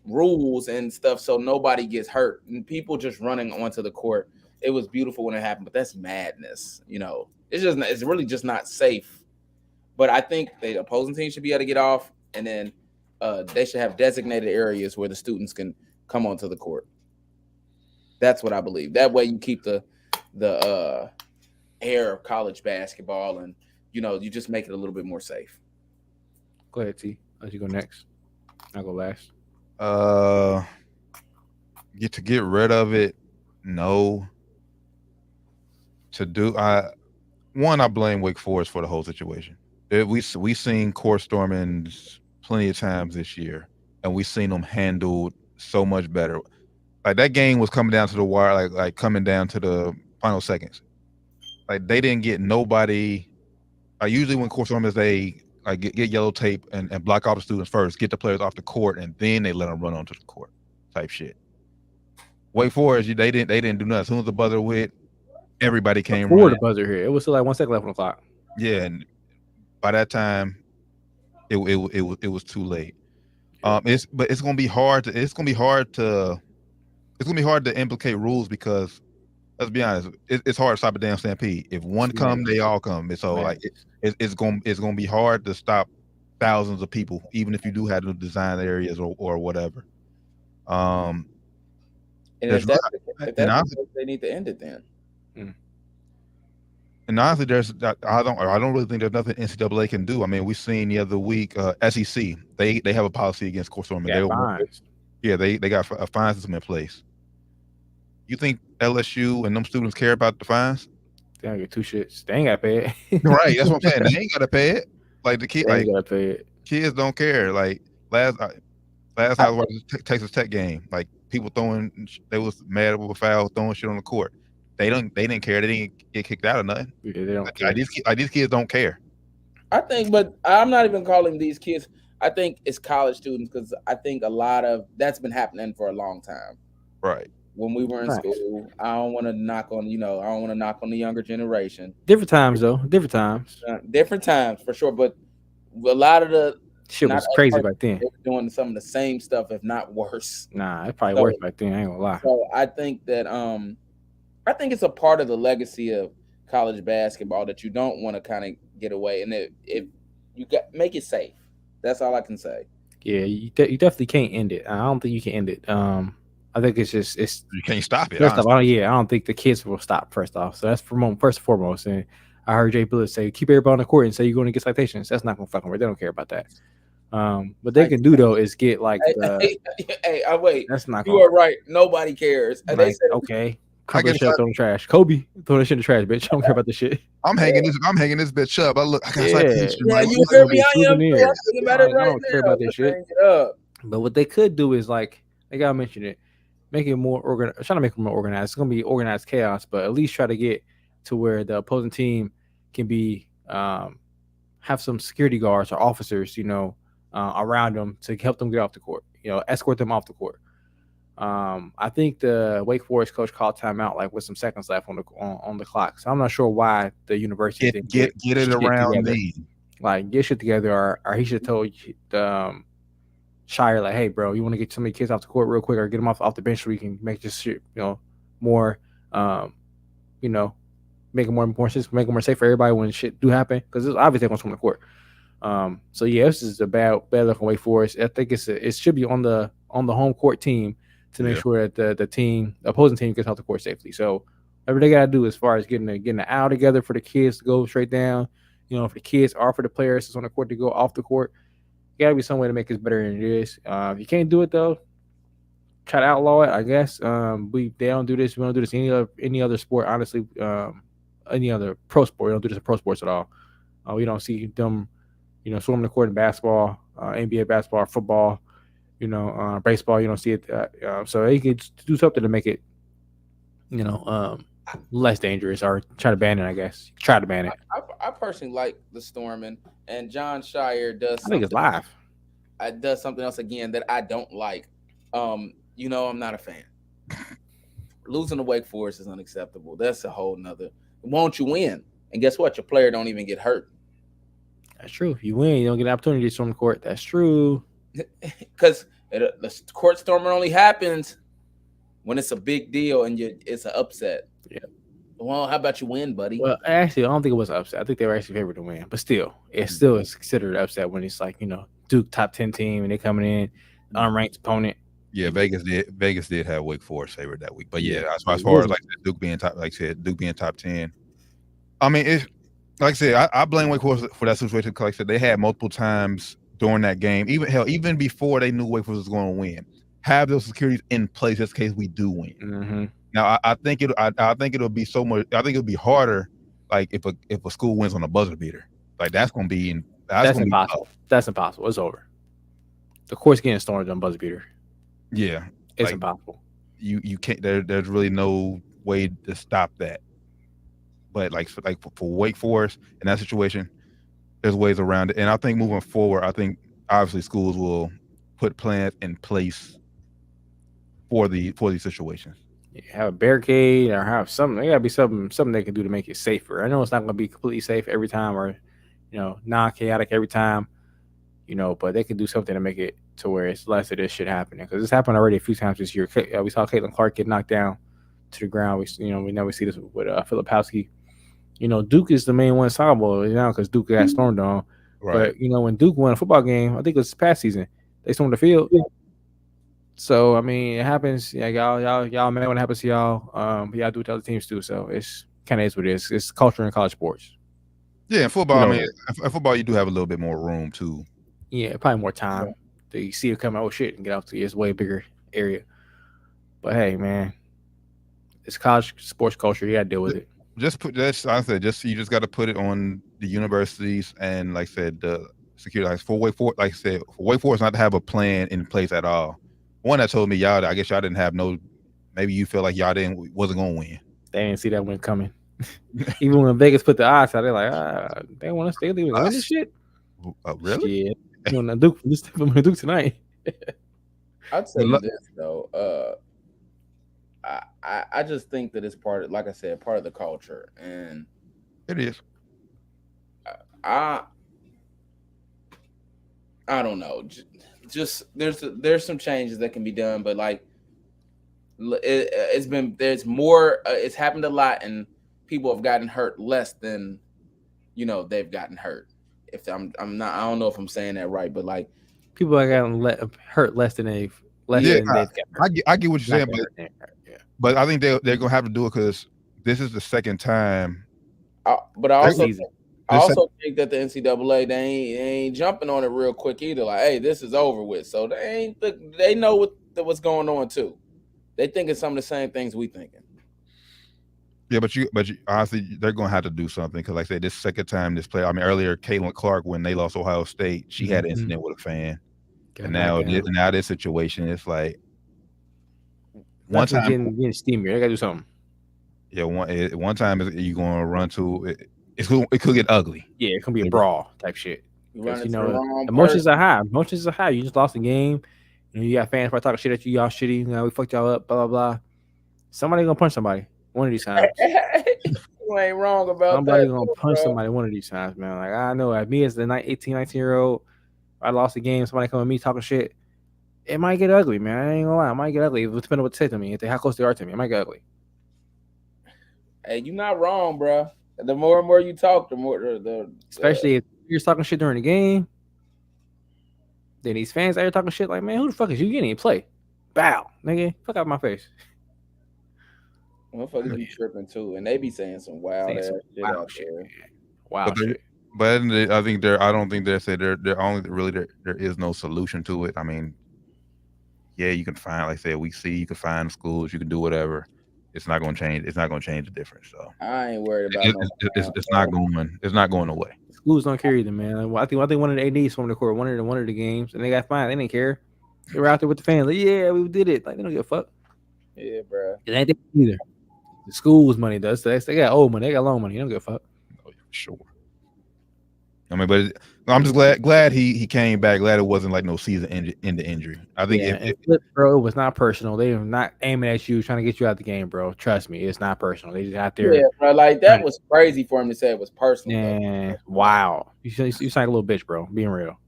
rules and stuff so nobody gets hurt and people just running onto the court. It was beautiful when it happened, but that's madness. It's really just not safe. But I think the opposing team should be able to get off, and then they should have designated areas where the students can come onto the court. That's what I believe. That way you keep the air of college basketball and you just make it a little bit more safe. Go ahead, T. Let you go next. I'll go last. Get rid of it. No. To do I blame Wake Forest for the whole situation. We seen court stormings plenty of times this year, and we seen them handled so much better. Like that game was coming down to the wire, like coming down to the final seconds. Like they didn't get nobody. Usually when court stormings, they like get yellow tape and block off the students first, get the players off the court, and then they let them run onto the court, type shit. Wake Forest, they didn't do nothing. As soon as the buzzer went, everybody came before running. The buzzer here. It was still like 1 second left on the clock. Yeah, and by that time, it was too late. It's gonna be hard to implicate rules because let's be honest, it's hard to stop a damn stampede. If one come, they all come. So like it's gonna be hard to stop thousands of people, even if you do have the design areas or whatever. And if that's the case, they need to end it then. And honestly, I don't really think there's nothing NCAA can do. I mean, we've seen the other week, SEC, they have a policy against court storming. They got a fine system in place. You think LSU and them students care about the fines? They don't get two shits. They ain't got to pay it. Right, that's what I'm saying. They ain't got to pay it. Like the kids, ain't got to pay it. Kids don't care. Like last time I was watching the Texas Tech game, like people they was mad over foul, throwing shit on the court. They didn't care. They didn't get kicked out or nothing. Yeah, they don't care. These kids don't care. I think, but I'm not even calling these kids. I think it's college students because I think a lot of that's been happening for a long time. Right. When we were in school, I don't want to knock on, I don't want to knock on the younger generation. Different times though. Different times for sure. But a lot of the shit was crazy back then. They were doing some of the same stuff, if not worse. Nah, it's probably worse back then. I ain't gonna lie. So I think that I think it's a part of the legacy of college basketball that you don't want to kind of get away, and if you make it safe. That's all I can say. Yeah, you definitely can't end it. I don't think you can end it. I think it's you can't stop it. First off, I don't think the kids will stop. First off, so that's first and foremost. And I heard Jay Bullitt say, "Keep everybody on the court and say you're going to get citations." That's not going to fucking work. They don't care about that. What they can do though is get like, I wait. That's not. You are right. Nobody cares. And like, they said, okay. Throw the trash. Kobe, throw that shit in the trash, bitch. I don't care about this shit. I'm hanging this bitch up. I got citation. Yeah, you hear me? I am too. I don't care about this shit. But what they could do is like I mentioned it, make it more organized. Trying to make it more organized. It's gonna be organized chaos, but at least try to get to where the opposing team can be have some security guards or officers, around them to help them get off the court. Escort them off the court. I think the Wake Forest coach called timeout like with some seconds left on the clock. So I'm not sure why the university didn't get it around me. Like get shit together, or he should have told Shire like, hey bro, you want to get so many kids off the court real quick, or get them off the bench so we can make this shit more make it more system, make it more safe for everybody when shit do happen, because it's obviously going to come to the court. So yeah, this is a bad look on Wake Forest. I think it should be on the home court team to make sure that the opposing team gets off the court safely. So whatever they gotta do as far as getting an hour together for the kids to go straight down, for the kids or for the players that's on the court to go off the court, gotta be some way to make this better than it is. If you can't do it though, try to outlaw it, I guess. They don't do this. We don't do this any other sport, honestly. Any other pro sport, we don't do this in pro sports at all. We don't see them, swimming the court in basketball, NBA basketball, football. Baseball, you don't see it. So they could do something to make it, less dangerous, or try to ban it. I guess try to ban it. I personally like the storming, and John Shire does. I think it's live. Does something else again that I don't like. I'm not a fan. Losing to Wake Forest is unacceptable. That's a whole nother. Won't you win? And guess what? Your player don't even get hurt. That's true. If you win, you don't get an opportunity to storm the court. That's true. Because the court storming only happens when it's a big deal and it's an upset. Yeah. Well, how about you win, buddy? Well, actually, I don't think it was an upset. I think they were actually favored to win. But still, it still is considered an upset when it's like, Duke top 10 team and they coming in, unranked opponent. Yeah, Vegas did have Wake Forest favored that week. But yeah, as far as like Duke being top, like I said, Duke being top 10. I mean, like I said, I blame Wake Forest for that situation. Because like I said, they had multiple times during that game, even before they knew Wake Forest was going to win, have those securities in place just in case we do win. Mm-hmm. Now, I think it'll be so much. I think it'll be harder, like if a school wins on a buzzer beater, like that's gonna be impossible. That's impossible. It's over. The court's getting stormed on buzzer beater. Yeah, it's impossible. You can't. There's really no way to stop that. But like for Wake Forest in that situation, there's ways around it. And I think moving forward, I think obviously schools will put plans in place for these situations. Have a barricade or have something. There gotta be something they can do to make it safer. I know it's not gonna be completely safe every time, or non-chaotic every time. But they can do something to make it to where it's less of this shit happening. Because it's happened already a few times this year. We saw Caitlin Clark get knocked down to the ground. We never see this with Filipowski. Duke is the main one solvable because Duke got stormed on. Right. But when Duke won a football game, I think it was past season, they stormed the field. Yeah. So I mean, it happens. Yeah, y'all mad when it happens to y'all. But y'all do it to other teams too. So it's kind of is what it is. It's culture in college sports. Yeah, in football. I mean, in football you do have a little bit more room too. Yeah, probably more time. Yeah. You see it coming. Oh shit, and get out to it's way bigger area. But hey, man, it's college sports culture. You got to deal with it. You just got to put it on the universities and, like I said, the security. For Wake Forest, like I said, for Wake Forest not to have a plan in place at all. One that told me I guess y'all didn't have no. Maybe you feel like y'all wasn't gonna win. They didn't see that one coming. Even when Vegas put the odds out, they're like, they want us to win this shit. Really? Yeah. You want to Duke tonight? I'd say this though. I just think that it's part of, like I said, part of the culture, and it is. I don't know. Just there's some changes that can be done, but like there's more. It's happened a lot, and people have gotten hurt less than they've gotten hurt. If I'm not, I don't know if I'm saying that right, but like people have gotten hurt less than they've I get what you're saying, but I think they're gonna have to do it because this is the second time. But I also think that the NCAA they ain't jumping on it real quick either. Like, hey, this is over with. So they know what's going on too. They thinking some of the same things we thinking. Yeah, but you honestly, they're gonna have to do something because, like I said, this second time this player. I mean, earlier Caitlin Clark when they lost Ohio State, she had an incident with a fan, and now this situation, it's like one time getting steamier. They gotta do something. Yeah, one time you gonna run to it. It could get ugly. Yeah, it could be a brawl type shit. Emotions are high. Emotions are high. You just lost the game. You got fans probably talking shit at you. Y'all shitty. We fucked y'all up. Blah blah blah. Somebody gonna punch somebody one of these times. You ain't wrong about somebody gonna punch somebody one of these times, man. Like I know, at me as the 19-year-old, I lost the game. Somebody come at me talking shit. It might get ugly, man. I ain't gonna lie. It might get ugly. It depends on what they say to me. How close they are to me, it might get ugly. Hey, you're not wrong, bro. The more and more you talk, the more especially if you're talking shit during the game. Then these fans out here talking shit like, man, who the fuck is you? You didn't even play. Bow, nigga, fuck out my face. Motherfuckers be tripping too, and they be saying some wild ass shit out there. Wow. But I think I don't think there is no solution to it. I mean, yeah, you can find, like I said, you can find schools, you can do whatever. It's not going to change. It's not going to change the difference. So I ain't worried about it's not going. It's not going away. Schools don't care either, man. I think one of the ADs from the court one of the games, and they got fined. They didn't care. They were out there with the fans. Like, yeah, we did it. Like they don't give a fuck. Yeah, bro. It ain't either. The school's money does. They got old money. They got loan money. You don't give a fuck. Oh, sure. I mean, but I'm just glad he came back. Glad it wasn't like no season end injury. I think bro, it was not personal. They were not aiming at you, trying to get you out the game, bro. Trust me, it's not personal. They just out there. Yeah, bro. Like that was crazy for him to say it was personal. Yeah, wow. You sound like a little bitch, bro. Being real.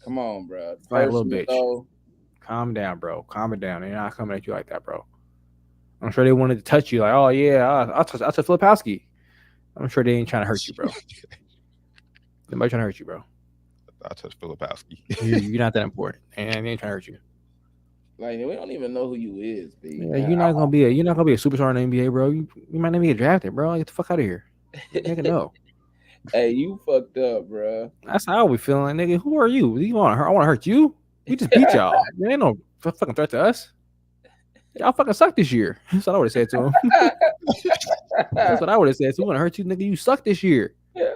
Come on, bro. Like a little bitch. Though. Calm down, bro. Calm it down. They're not coming at you like that, bro. I'm sure they wanted to touch you, like, oh yeah, I'll touch Filipowski. I'm sure they ain't trying to hurt you, bro. Nobody trying to hurt you, bro. I touch Filipowski. You're not that important, and they ain't trying to hurt you. Like we don't even know who you is, B. Yeah, you're not gonna be a superstar in the NBA, bro. You might not even get drafted, bro. Get the fuck out of here. You never know. Hey, you fucked up, bro. That's how we feeling, nigga. Who are you? You want to hurt? I want to hurt you? We just beat y'all. There ain't no fucking threat to us. Y'all fucking suck this year. That's what I would have said to him. That's what I would have said. So we want to hurt you, nigga. You suck this year. Yeah.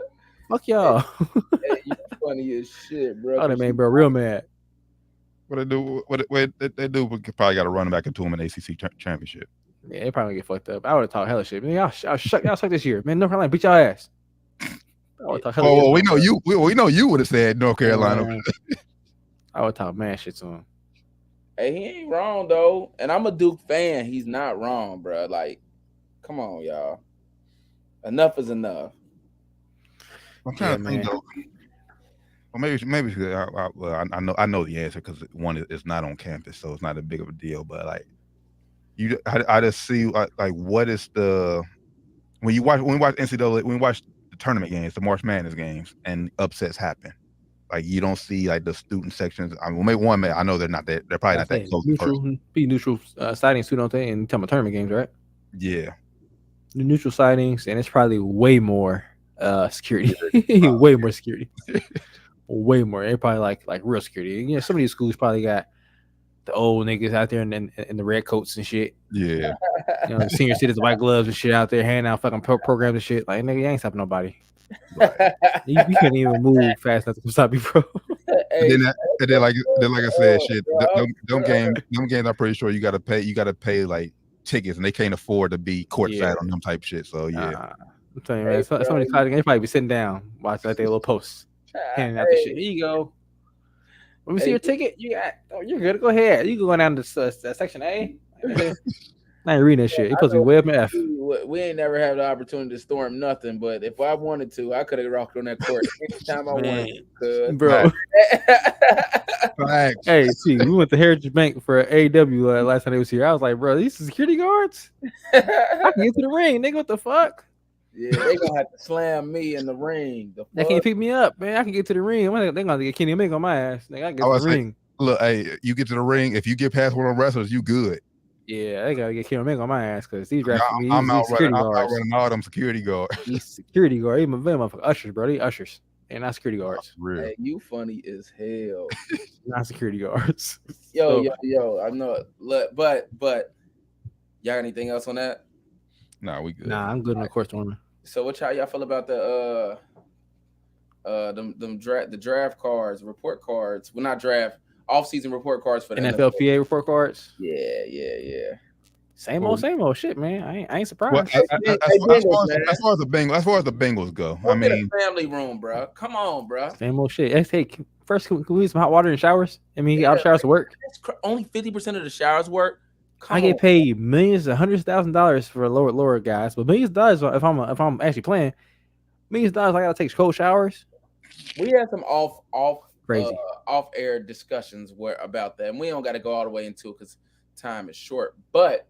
Fuck y'all. Hey, you funny as shit, bro. Oh, that man, bro, real mad. What they do? What they do? We probably got to run back into him in ACC championship. Yeah, they probably get fucked up. I would have talked hella shit. Man, y'all suck this year. Man, North Carolina beat y'all ass. Oh, we know you. We know you would have said North Carolina. I would talk mad shit to him. Hey, he ain't wrong though, and I'm a Duke fan. He's not wrong, bro. Like, come on, y'all. Enough is enough. I'm trying to think though. Well, maybe I know the answer because one is not on campus, so it's not a big of a deal. But like, I just see like what is the when we watch NCAA, when we watch the tournament games, the March Madness games, and upsets happen. Like you don't see like the student sections. I mean, maybe one. I know they're not that. They're probably not that close. Neutral sightings too, don't they? And talking about tournament games, right? Yeah. The neutral sightings, and it's probably way more security, way more security, way more. They're probably like real security. You know, some of these schools probably got the old niggas out there in the red coats and shit. Yeah. You know, the senior citizens, white gloves and shit out there handing out fucking programs and shit. Like nigga, you ain't stopping nobody. Right. you can't even move fast enough to stop you, bro. Hey, and then like I said, shit. Them games, I'm pretty sure you gotta pay like tickets, and they can't afford to be courtside on them type shit. So yeah. I'm telling you, man, some of these college games probably be sitting down watching like their little posts, handing out the shit. Here you go. Let me see your ticket. You're good. Go ahead. You can go down to section A. I ain't reading that shit. It's supposed to be way up in F. We ain't never had the opportunity to storm nothing, but if I wanted to, I could have rocked on that court anytime I wanted to. Bro. Right. Hey, see, we went to Heritage Bank for AW last time they was here. I was like, bro, these security guards? I can get to the ring. Nigga, what the fuck? Yeah, they gonna have to slam me in the ring. They can't pick me up, man. I can get to the ring. They're gonna get Kenny Omega on my ass. Nigga, I can get to the ring. Look, hey, you get to the ring. If you get past one of the wrestlers, you good. Yeah, they gotta get Kenny Omega on my ass because these I'm out running all them security guards. These security guards, even motherfucking ushers, bro. They ushers. They're not security guards. Real. Hey, you funny as hell. Not security guards. Yo. I know it. Look, but y'all got anything else on that? Nah, we good. Nah, I'm good on the course tournament. So what y'all feel about the the draft cards, report cards? Well, not draft, off-season report cards for the NFLPA report cards. Yeah. Same old shit, man. I ain't surprised. Well, as far as the Bengals go, I mean, a family room, bro. Come on, bro. Same old shit. Hey, first, can we use some hot water and showers? I mean, out showers to work. Only 50% of the showers work. I get paid millions, hundreds of $1,000s for lower guys, but millions of dollars if I'm actually playing. Millions of dollars, I gotta take cold showers. We had some off air discussions about that, and we don't got to go all the way into it because time is short. But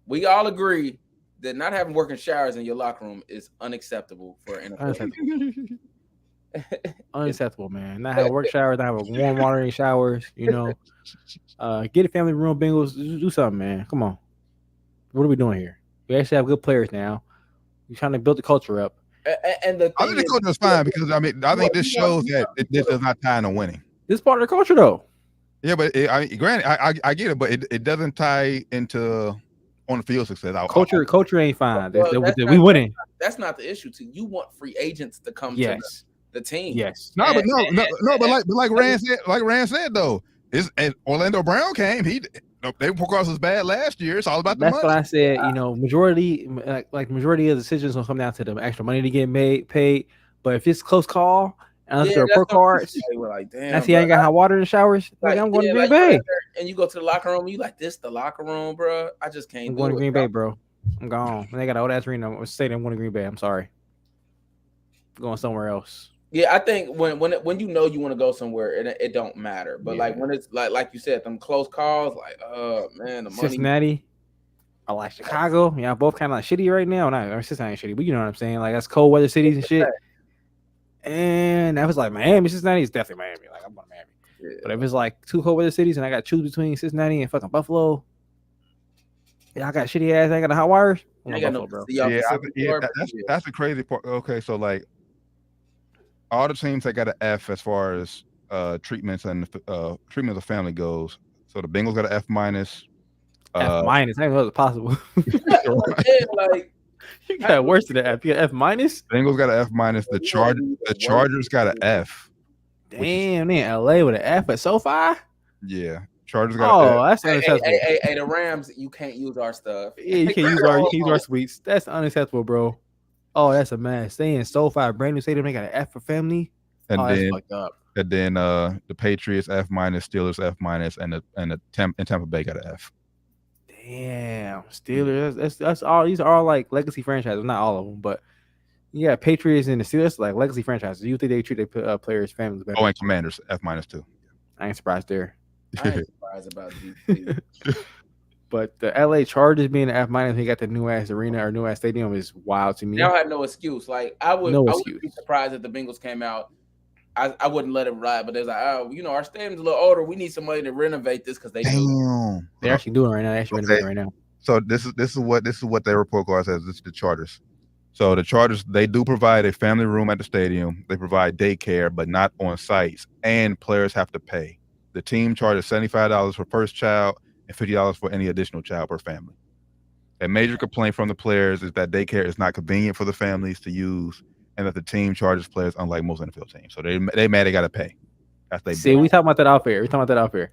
we all agree that not having working showers in your locker room is unacceptable for an NFL. Unacceptable, man. Not have a work shower, not have a warm water in showers. You know, get a family room, Bengals. Do something, man. Come on. What are we doing here? We actually have good players now. We're trying to build the culture up. And I think the culture is fine because I think this shows that this does not tie into winning. This is part of the culture, though. Yeah, but granted, I get it, but it doesn't tie into on the field success. Culture ain't fine. We winning. That's not the issue. You want free agents to come to the team. Yes. No, but like Rand said though, Orlando Brown came. They across was bad last year. It's all about the money. That's what I said. You know, majority of decisions will come down to the extra money to get paid. But if it's close call, and the report cards, like, damn, I see I ain't got hot water in the showers. Like I'm going to Green Bay. And you go to the locker room, you like this the locker room, bro. I just can't. I'm going to Green Bay, bro. I'm gone. And they got an old ass arena. I'm saying I'm going to Green Bay. I'm sorry. I'm going somewhere else. Yeah, I think when you know you want to go somewhere, it don't matter. But like when it's like you said, them close calls, like man, the money. Cincinnati, I like Chicago. Yeah, both kind of like shitty right now. Not Cincinnati shitty, but you know what I'm saying. Like that's cold weather cities and shit. And I was like Miami, Cincinnati is definitely Miami. Like I'm going to Miami. Yeah. But if it's like two cold weather cities and I got to choose between Cincinnati and fucking Buffalo, yeah, I got shitty ass. I ain't got the hot wires. I got Buffalo, bro. That's the crazy part. Okay, so like. all the teams that got an F as far as treatments and treatment of family goes. So the Bengals got an F minus. F minus. I didn't know it was possible. Like you got worse than that F. You got F minus. Bengals got an F minus. The Chargers got an F. Damn, they in LA with an F at SoFi. Yeah, Chargers got. Oh, that's unacceptable. Hey, the Rams, you can't use our stuff. Yeah, you can't use our suites. That's unacceptable, bro. Oh, that's a mess. They in SoFi, brand new stadium. They got an F for family. And that's then, fucked up. And then the Patriots F minus, Steelers F minus, and Tampa Bay got an F. Damn, Steelers. That's all. These are all like legacy franchises. Not all of them, but yeah, Patriots and the Steelers like legacy franchises. You think they treat their players' families better? Oh, and Commanders F minus too. I ain't surprised there. I ain't surprised about these. But the LA Chargers being an F minus, he got the new ass arena or new ass stadium is wild to me. They don't have no excuse. Like I would be surprised if the Bengals came out. I wouldn't let it ride, but there's like, oh, our stadium's a little older. We need somebody to renovate this because they do. They're actually doing it right now. They're actually renovating right now. So this is what their report card says. This is the Chargers. So the Chargers, they do provide a family room at the stadium. They provide daycare, but not on sites, and players have to pay. The team charges $75 for first child and $50 for any additional child per family. A major complaint from the players is that daycare is not convenient for the families to use, and that the team charges players unlike most NFL teams. So they mad they got to pay. We talking about that out there.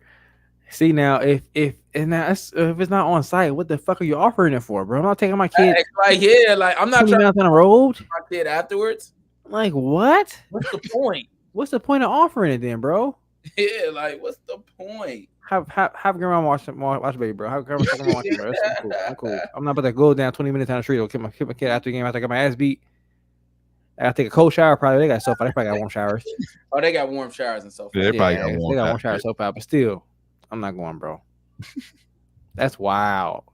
See now, if it's not on site, what the fuck are you offering it for, bro? I'm not taking my kid. I'm not trying to down the road. My kid afterwards. Like what? What's the point? What's the point of offering it then, bro? Yeah, like what's the point? Have grandma watch baby, bro. Have grandma watch it, bro. That's cool. I'm cool. I'm not about to go down 20 minutes down the street or kick my kid after the game after I got my ass beat. I gotta take a cold shower. Probably they got SoFi. They probably got warm showers. Oh, they got warm showers and SoFi. Yeah, they got warm showers SoFi, but still, I'm not going, bro. That's wild.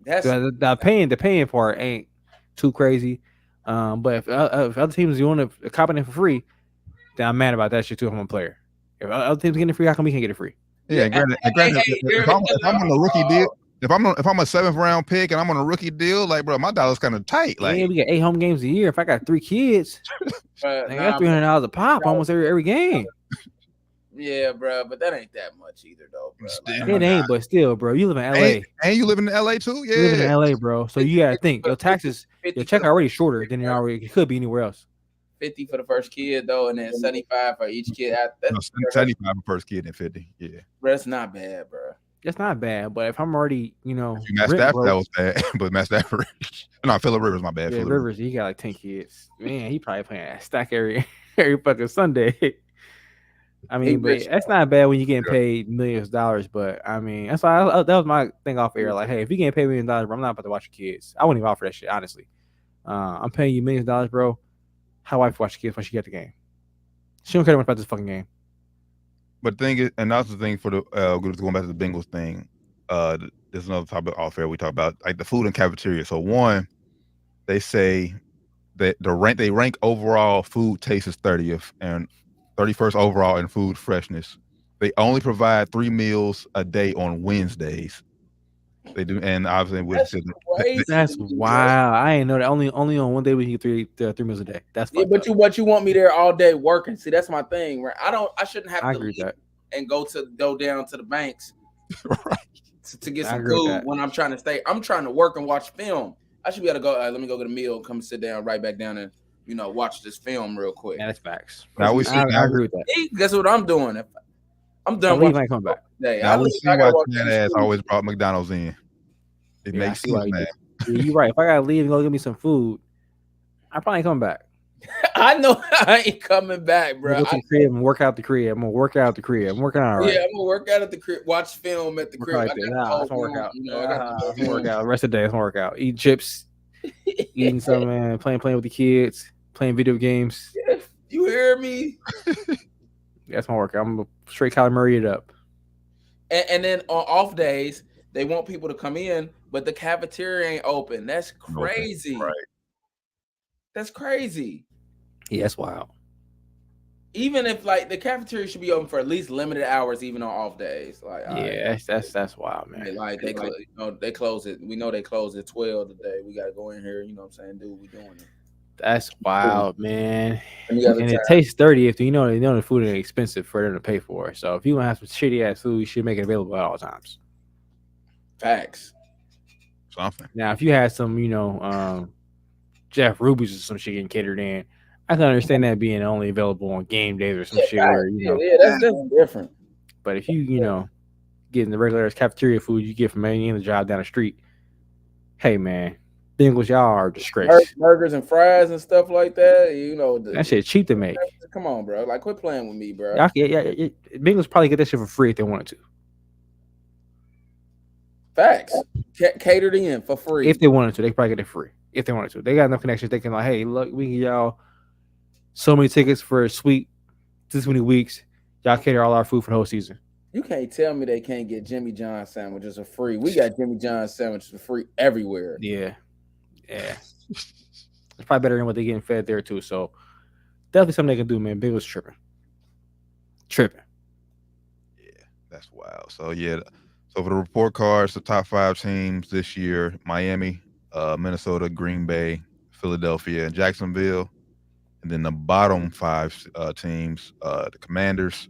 That's the paying part ain't too crazy. But if other teams you want to cop it for free, then I'm mad about that shit too. If I'm a player. If other teams getting it free, how come we can't get it free? Yeah, granted, if I'm on a rookie deal, if I'm a 7th round pick and I'm on a rookie deal, like bro, my dollar's kind of tight. Like we get 8 home games a year. If I got 3 kids, I got $300 a pop almost every game. Yeah, bro, but that ain't that much either, though, bro. It ain't, but still, bro, you live in LA, and you live in LA too. Yeah, you live in LA, bro. So you gotta think your taxes, your check already shorter than it could be anywhere else. 50 for the first kid though, and then 75 for each kid. That's 75 for first kid and 50. Yeah, bro, that's not bad, bro. That's not bad, but if I'm already, Matt Stafford, that was bad. But Matt Stafford, no, Phillip Rivers, my bad. Yeah, Phillip Rivers, he got like 10 kids. Man, he probably playing that stack every fucking Sunday. I mean, but that's not bad when you're getting paid millions of dollars. But I mean, that's why that was my thing off air. Like, hey, if you getting paid $1 million, bro, I'm not about to watch your kids. I wouldn't even offer that shit, honestly. I'm paying you $millions of dollars, bro. How wife watch your kids when she get the game? She don't care much about this fucking game. But the thing is, and that's the thing for the going back to the Bengals thing. There's another topic off air we talk about, like the food in cafeteria. So one, they say that they rank overall food taste is 30th and 31st overall in food freshness. They only provide 3 meals a day on Wednesdays. They do, and obviously that's wild. I ain't know that. Only on one day we get 3 meals a day. That's but you want me there all day working. See, that's my thing. Right? I shouldn't have to leave and go down to the banks right to get some food when I'm trying to stay. I'm trying to work and watch film. I should be able to go. Let me go get a meal, come sit down, right back down, and watch this film real quick. Yeah, that's facts. I agree with that. Guess what I'm doing? If I'm done. He might come back. I would see why that ass always brought McDonald's in. It makes sense, man. You're right. If I gotta leave and go get me some food, I probably ain't coming back. I know I ain't coming back, bro. Go to the crib and work out the crib. I'm gonna work out the crib. I'm working out. Yeah, I'm gonna work out at the crib. Watch film at the crib. That's gonna work out. That's gonna work out. The rest of the day, that's gonna work out. Eat chips, eating some, man. Playing with the kids, playing video games. Yeah, you hear me? That's gonna work out. I'm gonna straight Kyler Murray it up. And then on off days, they want people to come in, but the cafeteria ain't open. That's crazy. Right. That's crazy. Yeah, that's wild. Even if like the cafeteria should be open for at least limited hours, even on off days. Like, yeah, that's wild, man. Like they close it. We know they close at 12 today. We gotta go in here. You know what I'm saying? Do what we doing. That's wild, man. Any other And time. it tastes dirty if you know the food is expensive for them to pay for. So if you want to have some shitty ass food, you should make it available at all times. Facts. Something. Now, if you had some, Jeff Ruby's or some shit getting catered in, I can understand that being only available on game days or some shit where that's different. But if you getting the regular cafeteria food you get from any other job down the street, hey man, Bengals, y'all are a disgrace. Burgers and fries and stuff like that, that shit cheap to make. Come on, bro. Like, quit playing with me, bro. Bengals probably get that shit for free if they wanted to. Facts. Catered in for free. If they wanted to, they probably get it free. If they wanted to, they got enough connections. They can like, hey, look, we can get y'all so many tickets for a suite this many weeks. Y'all cater all our food for the whole season. You can't tell me they can't get Jimmy John sandwiches for free. We got Jimmy John sandwiches for free everywhere. Yeah. It's probably better than what they're getting fed there too. So definitely something they can do, man. Bengals tripping. Yeah, that's wild. So so for the report cards, the top 5 teams this year: Miami, Minnesota, Green Bay, Philadelphia, and Jacksonville. And then the bottom 5 teams: the Commanders,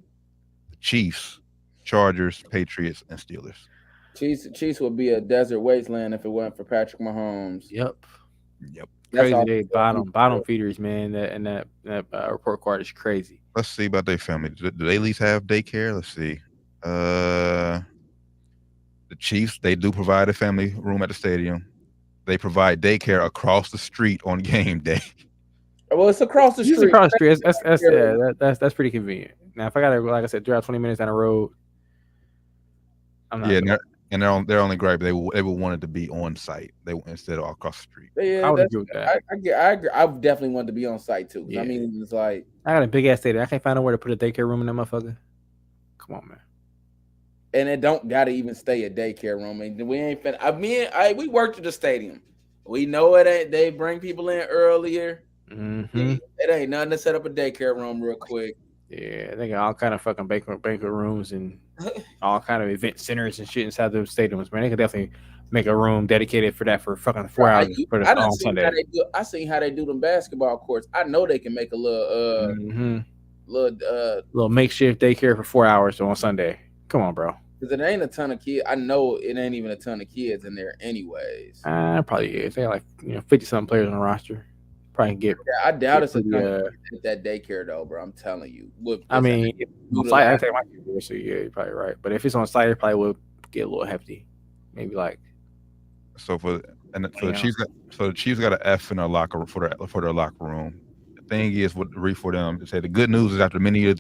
the Chiefs, Chargers, Patriots, and Steelers. Chiefs would be a desert wasteland if it wasn't for Patrick Mahomes. Yep. That's crazy. They bottom feeders, man. That report card is crazy. Let's see about their family. Do they at least have daycare? Let's see. The Chiefs, they do provide a family room at the stadium. They provide daycare across the street on game day. Well, it's across the street. Across the street. That's pretty convenient. Now, if I gotta, like I said, drive 20 minutes down the road, I'm not. Yeah, and they're only gripe they would want it to be on site. They instead of across the street. Yeah, I would agree with that. I agree. I definitely want to be on site too. Yeah. I mean, it's like I got a big ass stadium. I can't find nowhere to put a daycare room in that motherfucker. Come on, man. And it don't gotta even stay a daycare room. I mean, we ain't finna. We worked at the stadium. We know it ain't. They bring people in earlier. Mm-hmm. It ain't nothing to set up a daycare room real quick. Yeah, they got all kind of fucking banquet rooms and all kind of event centers and shit inside those stadiums, man. They could definitely make a room dedicated for that for fucking 4 hours on Sunday. I seen how they do them basketball courts. I know they can make a little makeshift daycare for 4 hours on Sunday. Come on, bro. Because it ain't a ton of kids. I know it ain't even a ton of kids in there anyways. Probably is. They got like 50-something players on the roster. Probably get. Yeah, I doubt it's a ton of kids at that daycare though, bro. I'm telling you. I mean, on site, I think so. Yeah, you're probably right. But if it's on site, it probably would get a little hefty. Maybe like. So the Chiefs got an F in their locker room for their locker room. The thing is, for them to say the good news is after many years,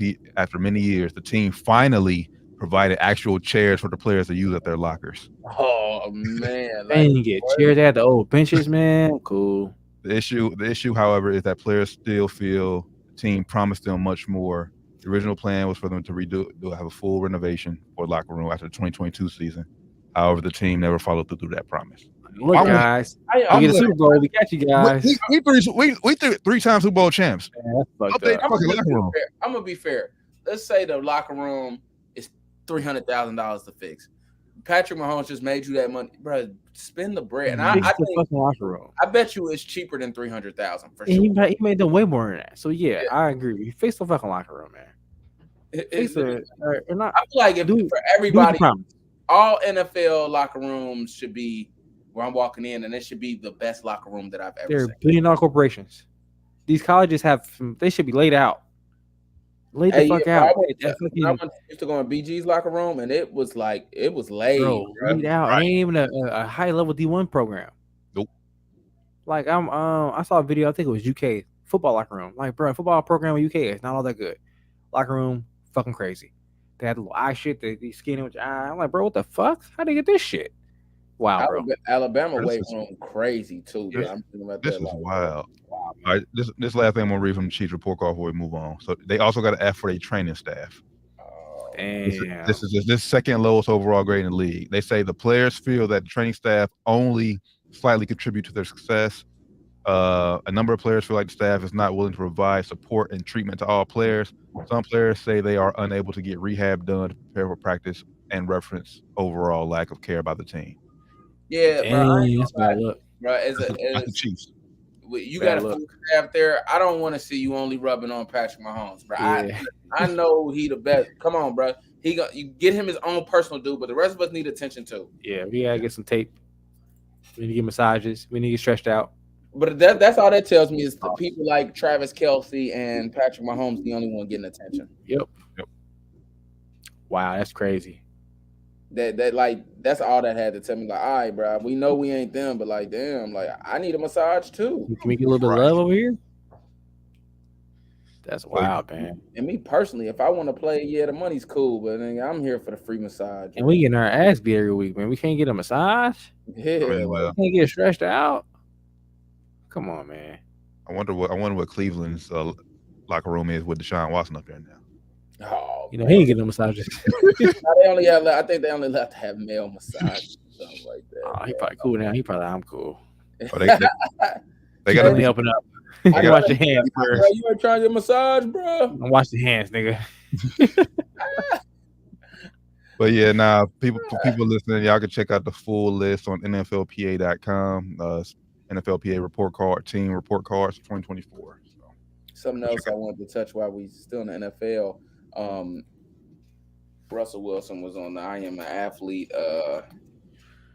the team finally provided actual chairs for the players to use at their lockers. Oh man, man, you get chairs at the old benches, man. Cool. The issue, however, is that players still feel the team promised them much more. The original plan was for them to have a full renovation for the locker room after the 2022 season. However, the team never followed through that promise. Look, guys, we get a Super Bowl. We got you guys. We 3-time Super Bowl champs. Man, I'm gonna be fair. Let's say the locker room is $300,000 to fix. Patrick Mahomes just made you that money, bro. Spend the bread, and I bet you it's cheaper than $300,000 for sure. He made them way more than that. So yeah. I agree. Fix the fucking locker room, man. I feel like for everybody, all NFL locker rooms should be where I'm walking in, and it should be the best locker room that I've ever seen. They're billion-dollar corporations. These colleges they should be laid out. Laid the fuck out. I used to go in BG's locker room, and it was laid. Bro, laid out. Right. Ain't even a high level D1 program. Nope. Like I saw a video. I think it was UK football locker room. Like, bro, football program in UK is not all that good. Locker room, fucking crazy. They had the little eye shit. They skinny with your eye. I'm like, bro, what the fuck? How they get this shit? Wow, bro. Alabama weight room crazy too. Bro. I'm thinking about this is wild. All right, this last thing I'm gonna read from the Chiefs report card before we move on. So they also got an F for their training staff. Damn. This is this second lowest overall grade in the league. They say the players feel that the training staff only slightly contribute to their success. A number of players feel like the staff is not willing to provide support and treatment to all players. Some players say they are unable to get rehab done to prepare for practice and reference overall lack of care by the team. Yeah, bro. Chiefs. You got a full staff there. I don't want to see you only rubbing on Patrick Mahomes, bro. Yeah. I know he the best. Come on, bro. You get him his own personal dude, but the rest of us need attention too. Yeah, we gotta get some tape. We need to get massages. We need to get stretched out. But that's all that tells me is the people like Travis Kelce and Patrick Mahomes the only one getting attention. Yep. Wow, that's crazy. That's all that had to tell me. Like, all right, bro, we know we ain't them, but like, damn, like I need a massage too. Can we get a little bit of love over here? That's wild, man. And me personally, if I want to play, yeah, the money's cool, but I'm here for the free massage. And we getting our ass beat every week, man. We can't get a massage. Yeah, we can't get stretched out. Come on, man. I wonder what Cleveland's locker room is with Deshaun Watson up there now. Oh, he ain't getting no massages. I think they only left to have male massage, something like that. Oh, he probably cool now. He probably I'm cool. Oh, they got to helping up. You wash your hands first. Bro, you ain't trying to get a massage, bro. Wash your hands, nigga. But yeah, people listening, y'all can check out the full list on NFLPA.com. NFLPA report card, team report cards 2024. So. Something else I wanted to touch while we still in the NFL. Russell Wilson was on the I Am an Athlete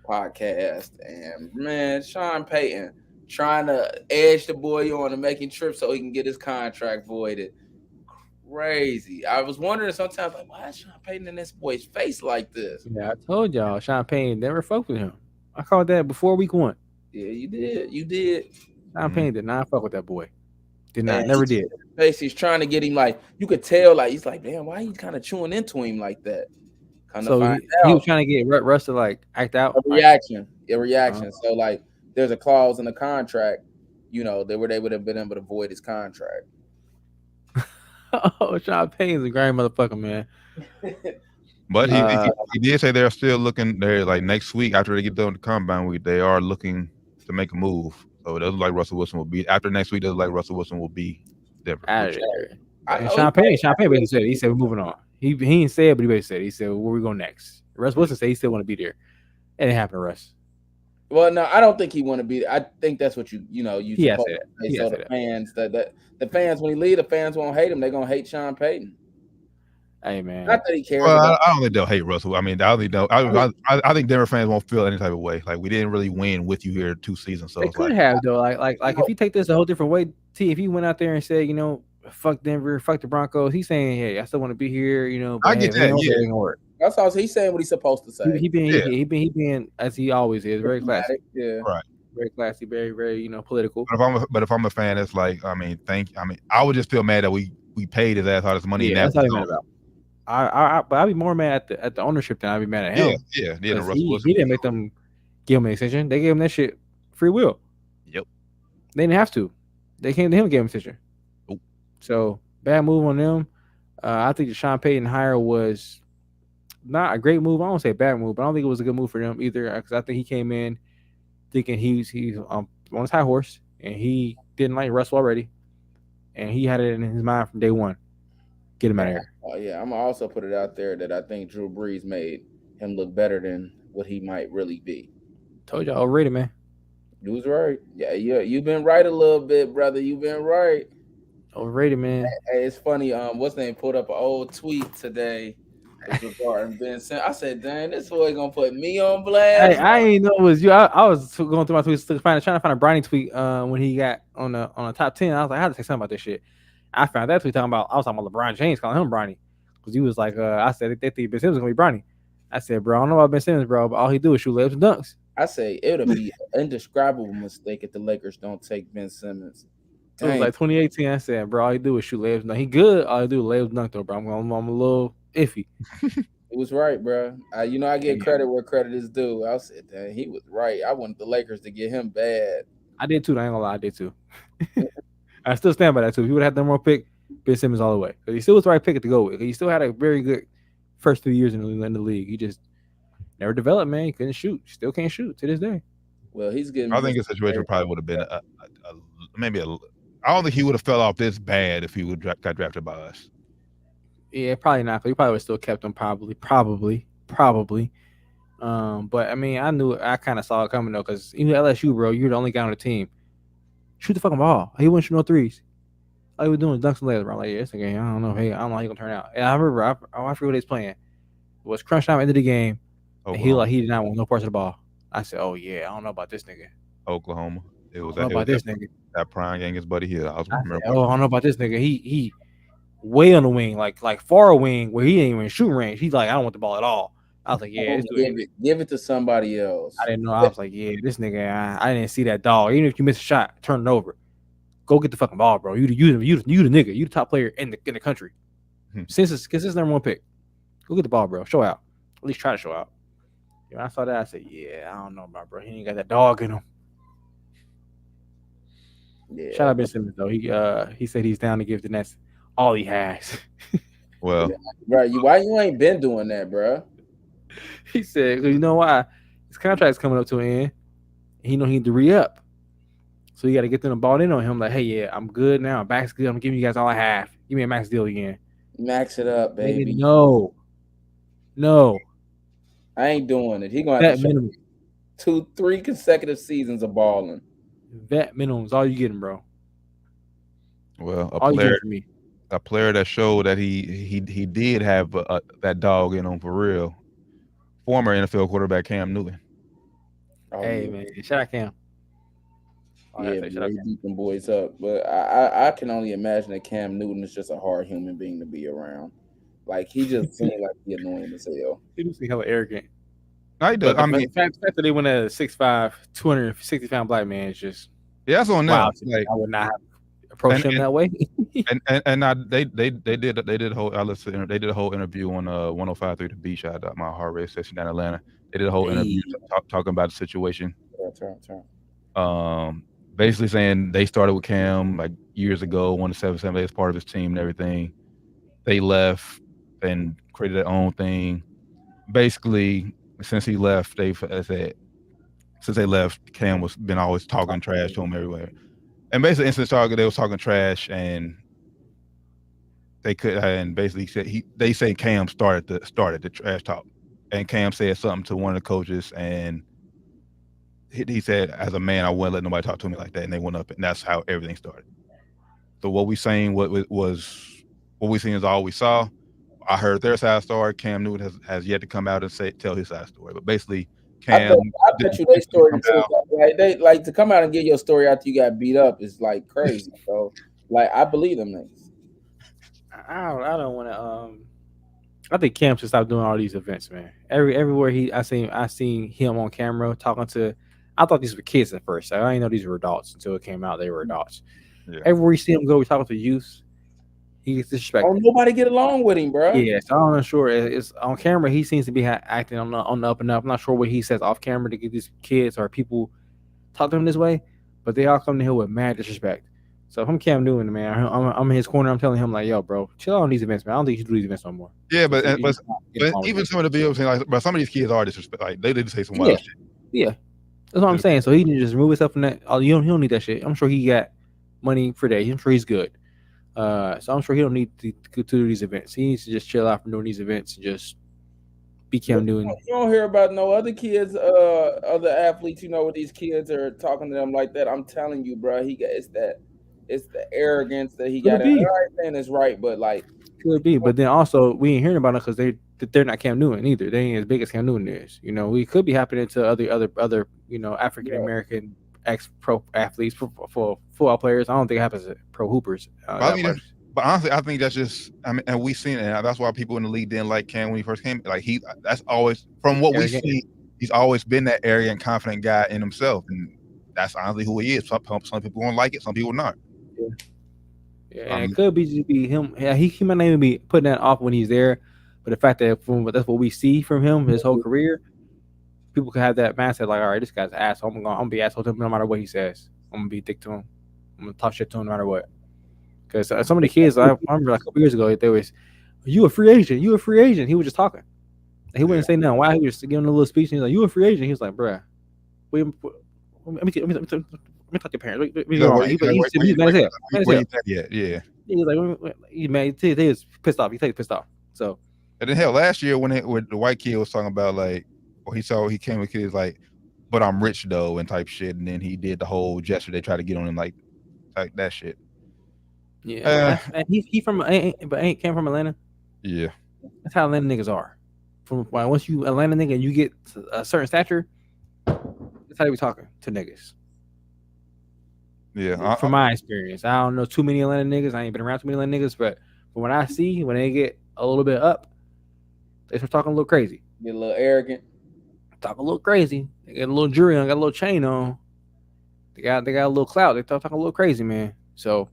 podcast, and man, Sean Payton trying to edge the boy on and make him trip so he can get his contract voided. Crazy. I was wondering sometimes, like, why is Sean Payton in this boy's face like this? Yeah, I told y'all, Sean Payton never fucked with him. I called that before week 1. Yeah, you did. Sean Payton did not fuck with that boy. Never did. He's trying to get him, like, you could tell, like, he's like, damn, why are you kind of chewing into him like that? So he was trying to get Russ to like act out. A reaction. So like, there's a clause in the contract, they would have been able to void his contract. Oh, Sean Payton's a great motherfucker, man. But he did say they're still looking. They're like next week after they get done with the combine week, they are looking to make a move. So it doesn't like Russell Wilson will be after next week. Doesn't like Russell Wilson will be Denver. Sean Payton basically said he said we're moving on. He didn't say it, but he basically said where we go next. Russ Wilson said he still want to be there. It didn't happen to Russ. Well, no, I don't think he want to be there. I think that's what you Yeah, so the fans the fans when he leave, the fans won't hate him. They're gonna hate Sean Payton. Hey man, not that he cares. Well, I don't think they'll hate Russell. I mean, I think Denver fans won't feel any type of way. Like we didn't really win with you here 2 seasons. So they could have though. Like if you take this a whole different way, if he went out there and said, fuck Denver, fuck the Broncos, he's saying, hey, I still want to be here. I get that. Yeah. That's all he's saying. What he's supposed to say. He being as he always is, very classy. Yeah. Right. Very classy, very, very, political. But if I'm a fan, it's like, I would just feel mad that we paid his ass all this money. Yeah, that's what I'm mad about. But I'd be more mad at the ownership than I'd be mad at him. Yeah. He didn't make them give him an extension. They gave him that shit free will. Yep. They didn't have to. They came to him and gave him an extension. Nope. So bad move on them. I think the Sean Payton hire was not a great move. I don't say a bad move, but I don't think it was a good move for them either. Because I think he came in thinking he's on his high horse, and he didn't like Russell already, and he had it in his mind from day one. Get him out of here. Oh yeah, I'm gonna also put it out there that I think Drew Brees made him look better than what he might really be. Told y'all overrated, man. You was right. Yeah, you've been right a little bit, brother. You've been right. Overrated, man. Hey, it's funny. What's name pulled up an old tweet today regarding Ben Simmons. I said, "Dang, this boy gonna put me on blast." Hey, I ain't know it was you. I was going through my tweets trying to find a Bronny tweet when he got on the top 10. I was like, I had to say something about this shit. I found that tweet I was talking about LeBron James calling him Bronny because he was like, I said they think Ben Simmons is gonna be Bronny. I said, bro, I don't know about Ben Simmons, bro, but all he do is shoot layups and dunks. I say it'll be an indescribable mistake if the Lakers don't take Ben Simmons. Dang. It was like 2018. I said, bro, all he do is shoot layups. No, he good. All he do is layups dunk though, bro. I'm a little iffy. It was right, bro. I give credit where credit is due. I said, dang, he was right. I wanted the Lakers to get him bad. I did too. I ain't gonna lie, I did too. I still stand by that too. If he would have had the more pick, Ben Simmons all the way. Because he still was the right pick to go with. He still had a very good first 3 years in the league. He just never developed, man. He couldn't shoot. Still can't shoot to this day. Well, he's getting. I think his situation probably would have been maybe I don't think he would have fell off this bad if he would got drafted by us. Yeah, probably not. But he probably would have still kept him. Probably. But I mean, I kind of saw it coming though, because even LSU, bro, you're the only guy on the team. Shoot the fucking ball. He wouldn't shoot no threes. All he was doing was dunks and layups, bro. I'm like, yeah, this nigga, I don't know. Hey, I don't know how he gonna turn out. And I remember, I forget what he was playing. It was crunch time at the end of the game. And he did not want no parts of the ball. I said, oh yeah, I don't know about this nigga. Oklahoma. It was I don't know about this nigga. That prime gang is Buddy Hill. I said, I don't know about this nigga. He way on the wing, like far wing where he ain't even shooting range. He's like, I don't want the ball at all. I was like, yeah, give it to somebody else. I didn't know. I was like, yeah, this nigga, I didn't see that dog. Even if you miss a shot, turn it over. Go get the fucking ball, bro. You the nigga. You the top player in the country. Since it's number one pick. Go get the ball, bro. Show out. At least try to show out. When I saw that, I said, yeah, I don't know about bro. He ain't got that dog in him. Yeah. Shout out Ben Simmons though. He said he's down to give the Nets all he has. Well, bro, why you ain't been doing that, bro? He said, you know why? His contract's coming up to an end. He know he need to re-up. So you got to get them the ball in on him. Like, hey, yeah, I'm good now. Max deal. I'm giving you guys all I have. Give me a max deal again. Max it up, baby. No. I ain't doing it. He gonna have to show 2-3 consecutive seasons of balling. Vet minimum's all you getting, bro. Well, a player that showed that he did have that dog in him for real. Former NFL quarterback Cam Newton. Hey man, shout out Cam. Yeah, he beat them boys up. But I can only imagine that Cam Newton is just a hard human being to be around. Like he just seemed like he annoying as hell. He do seem hella arrogant. No, he does. I mean, the fact that they went at a 6'5", 260-pound black man is just that's on them. Like, I would not have approached him that way. they did a whole they did a whole interview on 105.3 The Beach at my heart rate session down in Atlanta. They did a whole interview talking about the situation. Basically saying they started with Cam like years ago, won the 7-7 as part of his team and everything. They left and created their own thing. Basically, since he left, since they left, Cam was been always talking trash to him everywhere. And basically, instant target, they was talking trash, and they could, and basically said they say Cam started the trash talk, and Cam said something to one of the coaches, and he said, as a man, I wouldn't let nobody talk to me like that, and they went up, and that's how everything started. So what we seen, what we seen is all we saw. I heard their side story. Cam Newton has yet to come out and tell his side story, but basically, Cam. I bet you their story too. Like they like to come out and get your story after you got beat up is like crazy. So, like, I believe them niggas. I don't want to. I think Cam should stop doing all these events, man. Everywhere I seen him on camera talking to. I thought these were kids at first. I didn't know these were adults until it came out they were adults. Yeah. Everywhere you see him go, we talking to youth. He gets disrespected. Oh, nobody get along with him, bro. Yeah, so I'm not sure. It's on camera. He seems to be acting on the up and up. I'm not sure what he says off camera to get these kids or people talk to him this way, but they all come to him with mad disrespect. So if I'm Cam Newton, man, I'm in his corner. I'm telling him like, yo, bro, chill out on these events, man. I don't think you should do these events no more. Yeah, but even some of the videos, like, bro, some of these kids are disrespect. Like they did say some wild shit. Yeah, that's what I'm saying. So he can just remove himself from that. He don't need that shit. I'm sure he got money for that. I'm sure he's good. So I'm sure he don't need to do these events. He needs to just chill out from doing these events and just be Cam Newton. You don't hear about no other kids, other athletes. You know, what these kids are talking to them like that. I'm telling you, bro. It's the arrogance that he got. I'm not saying it's right, but like could be. But then also we ain't hearing about it because they're not Cam Newton either. They ain't as big as Cam Newton is. You know, we could be happening to other you know African American ex-pro athletes, for football players. I don't think it happens to pro hoopers. But honestly, I think that's just. I mean, and we've seen it. And that's why people in the league didn't like Cam when he first came. Like that's always from what we see. He's always been that arrogant, confident guy in himself, and that's honestly who he is. Some people won't like it, some people not. Yeah, and it could be him. Yeah, he might not even be putting that off when he's there, but the fact that that's what we see from him his whole career. People could have that mindset like, all right, this guy's an asshole. I'm gonna be asshole to him no matter what he says. I'm gonna be dick to him. I'm gonna talk shit to him no matter what. Because some of the kids, I remember like a couple years ago, they was, "You a free agent? You a free agent?" He was just talking. He wouldn't say nothing. Why? He was just giving a little speech. And he's like, "You a free agent?" He was like, "Bruh, let me talk to your parents." He's mad as hell. Yeah. He was like, "He's mad." He was pissed off. He pissed off. So. And then hell, last year when the white kid was talking about like. He came with kids like, but I'm rich though and type shit, and then he did the whole gesture. They tried to get on him like like that shit. Yeah, and he from ain't came from Atlanta. Yeah, that's how Atlanta niggas are. From once you Atlanta nigga and you get to a certain stature, that's how they be talking to niggas. Yeah, from my experience, I don't know too many Atlanta niggas. I ain't been around too many Atlanta niggas, but from what I see, when they get a little bit up, they start talking a little crazy. Get a little arrogant. Talk a little crazy. They get a little jewelry on, got a little chain on. They got a little clout. They start talking a little crazy, man. So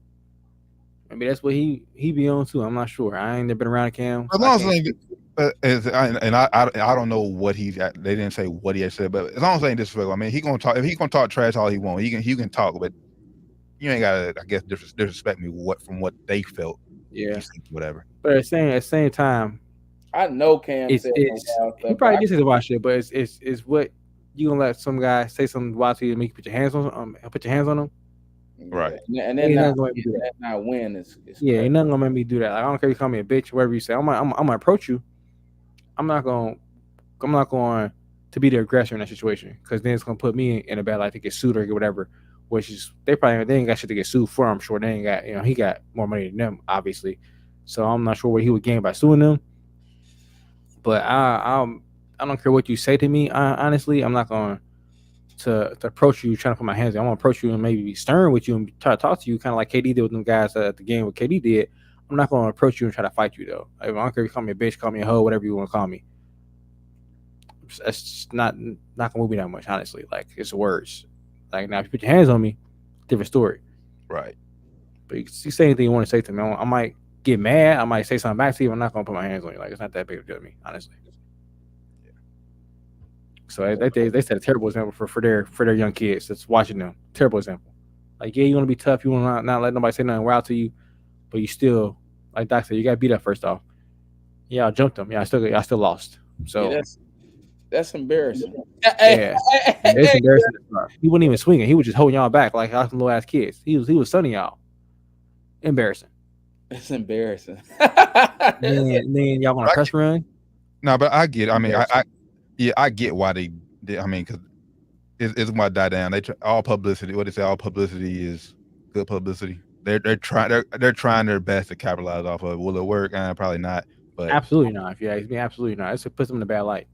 maybe that's what he be on too. I'm not sure. I ain't never been around Cam. As long as I don't know what he's. They didn't say what he had said, but as long as they ain't disrespectful, I mean, he gonna talk. If he gonna talk trash all he want, he can talk, but you ain't gotta, I guess, disrespect me from what they felt. Yeah, whatever. But at the same time, I know Cam said he probably did say the wild shit, but it's what you gonna let some guy say something wild to you and make you put your hands on them. Right. And then not win. Yeah, ain't nothing gonna make me do that. Like, I don't care if you call me a bitch, whatever you say. I'm gonna approach you. I'm not going to be the aggressor in that situation, because then it's gonna put me in a bad light to get sued or whatever. Which is they ain't got shit to get sued for. I'm sure they ain't got, he got more money than them, obviously. So I'm not sure what he would gain by suing them. But I don't care what you say to me. Honestly, I'm not going to approach you trying to put my hands in. I'm gonna approach you and maybe be stern with you and try to talk to you, kind of like KD did with them guys at the game. What KD did. I'm not gonna approach you and try to fight you though. I don't care if you call me a bitch, call me a hoe, whatever you want to call me. That's just not gonna move me that much, honestly. Like, it's words. Like, now if you put your hands on me, different story. Right. But you say anything you want to say to me, I might get mad. I might say something back to you. I'm not gonna put my hands on you. Like, it's not that big of a deal to me, honestly. Yeah. So they set a terrible example for their young kids that's watching them. Terrible example. Like, yeah, you want to be tough. You want to not let nobody say nothing wild to you, but you still, like Doc said, you got beat up first off. Yeah, I jumped them. Yeah, I still lost. So yeah, that's embarrassing. Yeah, it's embarrassing. He wasn't even swinging. He was just holding y'all back like some little ass kids. He was sunning y'all. Embarrassing. It's embarrassing. then y'all want to press run. No, but I get. I mean, I get why they did. I mean, because it's why die down. All publicity. What they say, all publicity is good publicity. They're trying their best to capitalize off of it. Will it work? Probably not. But absolutely not. If you ask me, absolutely not. It puts them in a bad light.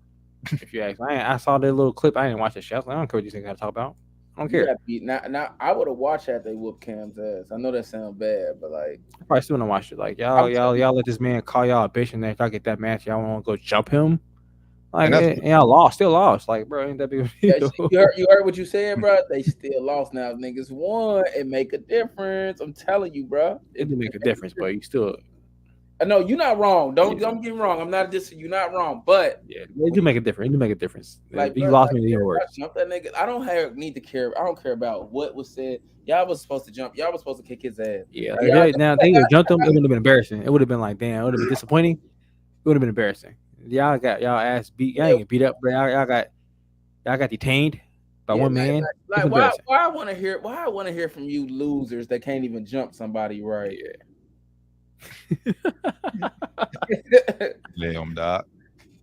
If you ask me, I saw that little clip. I didn't watch the show. I was like, I don't care what you think I talk about. I don't care. Now I would have watched that they whoop Cam's ass. I know that sounds bad, but like, I probably still wouldn't watch it. Like, y'all let this man call y'all a bitch, and then if I get that match, y'all want to go jump him. Like, and y'all still lost. Like, bro, ain't that big of a deal? You heard what you said, bro. They still lost. Now, if niggas won, it make a difference. I'm telling you, bro. It do make a difference, but you still. No, you're not wrong. Don't get me wrong. I'm not dissing. You're not wrong, but yeah, it do make a difference. It do make a difference. Like, you lost me to your words. Jump that nigga. I don't need to care. I don't care about what was said. Y'all was supposed to jump. Y'all was supposed to kick his ass. Yeah. Now they would have jumped him. It would have been embarrassing. It would have been like, damn. It would have been disappointing. It would have been embarrassing. Y'all got y'all ass beat. Y'all ain't get beat up, bro. Y'all got detained by one man. Like why I want to hear from you losers that can't even jump somebody right. Yeah. Damn, Doc.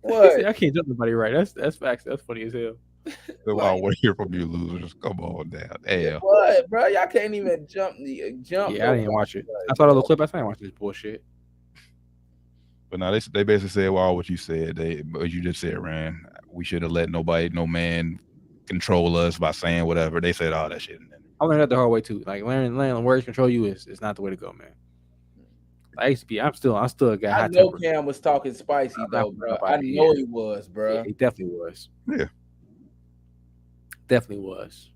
What? I can't jump nobody right. That's facts. That's funny as hell. I want to hear from you losers. Come on down. Damn. What, bro? Y'all can't even jump. Yeah, I didn't even watch it. I saw the little clip. I didn't watch this bullshit. But now they basically said, well, what you said. What you just said, Rand. We should have let no man control us by saying whatever. They said all that shit. I learned that the hard way too. Like, learning words control you is not the way to go, man. I used to be. I'm still a guy. I know Cam was talking spicy though, bro. I know he was, bro. Yeah, he definitely was. Yeah, definitely was.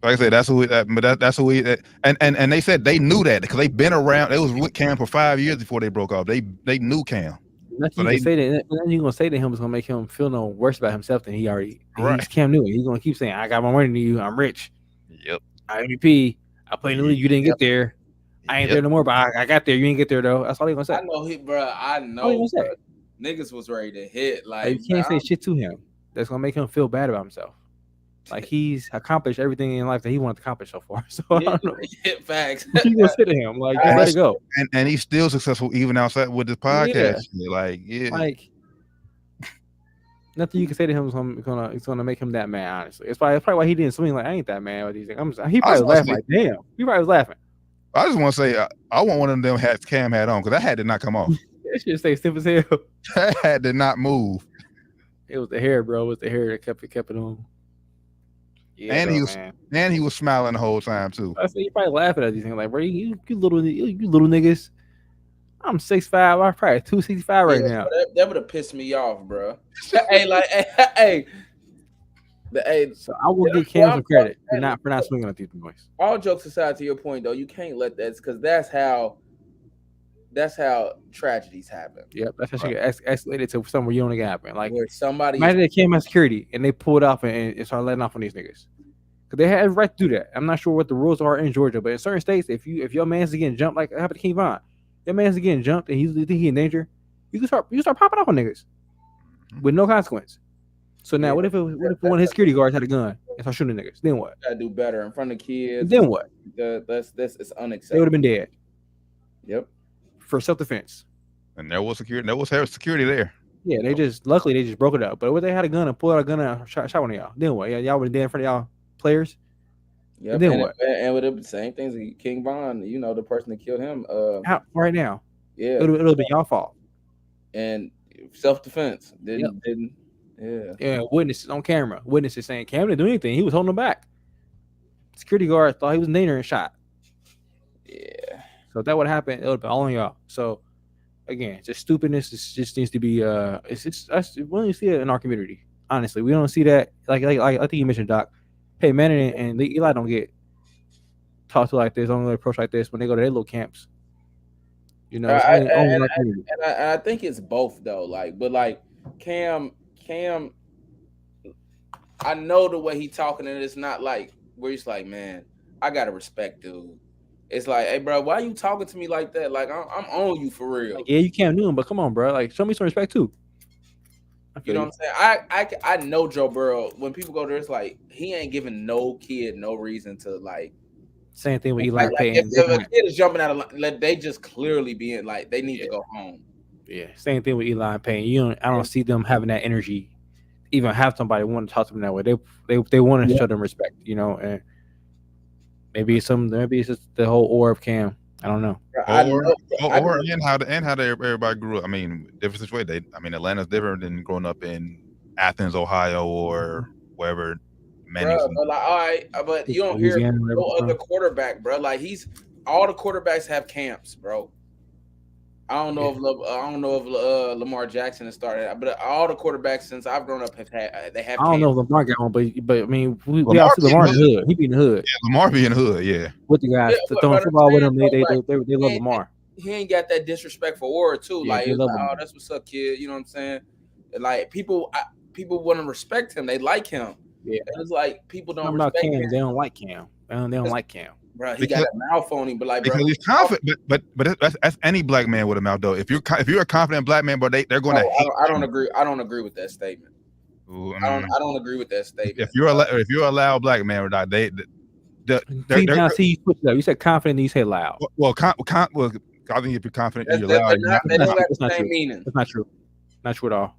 Like I said, that's who we. And they said they knew that because they've been around. They was with Cam for 5 years before they broke off. They knew Cam. Nothing you can say that. Nothing you gonna say to him is gonna make him feel no worse about himself than he already. Right. Cam knew it. He's gonna keep saying, "I got more money than you. I'm rich. Yep. I'm MVP. I played in the league. You didn't get there. I ain't there no more, but I got there. You ain't get there though." That's all he gonna say. I know I know. Niggas was ready to hit. Like, you can't say shit to him that's gonna make him feel bad about himself. Like, he's accomplished everything in life that he wanted to accomplish so far. So I don't know. Facts. You gonna say to him like, just let it go. And he's still successful even outside with this podcast. Yeah. Like, nothing you can say to him is gonna make him that man. Honestly, it's probably why he didn't swing. Like, I ain't that man with these things. He probably was laughing. Like, damn. He probably was laughing. I just want to say I want one of them hats Cam had on because that hat did not come off. That shit stay stiff as hell. That hat did not move. It was the hair, bro. It was the hair that kept it on. Yeah, and bro, he was smiling the whole time too. I said you probably laughing at these things like, bro, you little niggas. I'm 6'5", I'm probably 265 right now. That would have pissed me off, bro. hey. So I will give Cam some credit for not swinging at these boys. All jokes aside, to your point though, you can't let that, because that's how tragedies happen. Yep, that's how she got escalated to somewhere you don't think happen. Like where somebody imagine they came at security and they pulled off and started letting off on these niggas. Because they had a right to do that. I'm not sure what the rules are in Georgia, but in certain states, if your man's getting jumped, like happened to King Von, your man's getting jumped and you think he's in danger, you can start popping off on niggas with no consequence. So now, what if one of his security guards had a gun and started shooting niggas? Then what? Gotta do better in front of kids. Then what? That's it's unacceptable. They would have been dead. Yep. For self-defense. And there was security. There was security there. Yeah, luckily they just broke it up. But if they had a gun and pulled out a gun and shot one of y'all, then what? Yeah, y'all would have dead in front of y'all players. Yeah. Then what? And with the same things, King Von, the person that killed him. Out right now. Yeah. It'll be y'all fault. And self-defense didn't. Yeah. Yeah. Witnesses on camera. Witnesses saying Cam didn't do anything. He was holding them back. Security guard thought he was in danger and shot. Yeah. So if that would happen, it would be all on y'all. So again, just stupidness. It just needs to be. We don't see it in our community. Honestly, we don't see that. Like I think you mentioned, Doc. Hey, Manning and Eli don't get talked to like this. Don't really approach like this when they go to their little camps. I think it's both though. But Cam, I know the way he talking, and it's not like where he's like, man, I gotta respect dude. It's like, hey, bro, why you talking to me like that? Like, I'm on you for real. Like, yeah, you can't do him, but come on, bro. Like, show me some respect too. You know what I'm saying? I know Joe Burrow. When people go there, it's like he ain't giving no kid no reason to like. Same thing with Eli Payton. If a kid is jumping out of line, they just clearly being like they need to go home. Yeah, same thing with Eli Payton. I don't see them having that energy. Even have somebody want to talk to them that way. They want to show them respect, and maybe it's just the whole aura of Cam. I don't know. And how everybody grew up. I mean, different situation. Atlanta's different than growing up in Athens, Ohio, or wherever. But you don't hear no other quarterback, bro. Like all the quarterbacks have camps, bro. I don't know if Lamar Jackson has started, but all the quarterbacks since I've grown up have had. They have. I don't know if Lamar got one, but I mean, we all see Lamar in the hood. He be in the hood. Yeah, Lamar be in the hood. Yeah, with the guys throwing football with him, they love Lamar. He ain't got that disrespectful aura too. Yeah, oh, that's what's up, kid. You know what I'm saying? Like people want to respect him. They like him. Yeah, and it's like people don't respect Cam. him. They don't like Cam. They don't like Cam. Bro, he got a mouth on him, but because he's confident. But that's any black man with a mouth though. If you're a confident black man, but they're going to. I don't agree. I don't agree with that statement. Ooh, I don't agree with that statement. If you're a loud black man or not, see, you switch it up. You said confident, and you say loud. Well, I think if you're confident, you're loud. They don't have the same meaning. That's not true. Not true at all.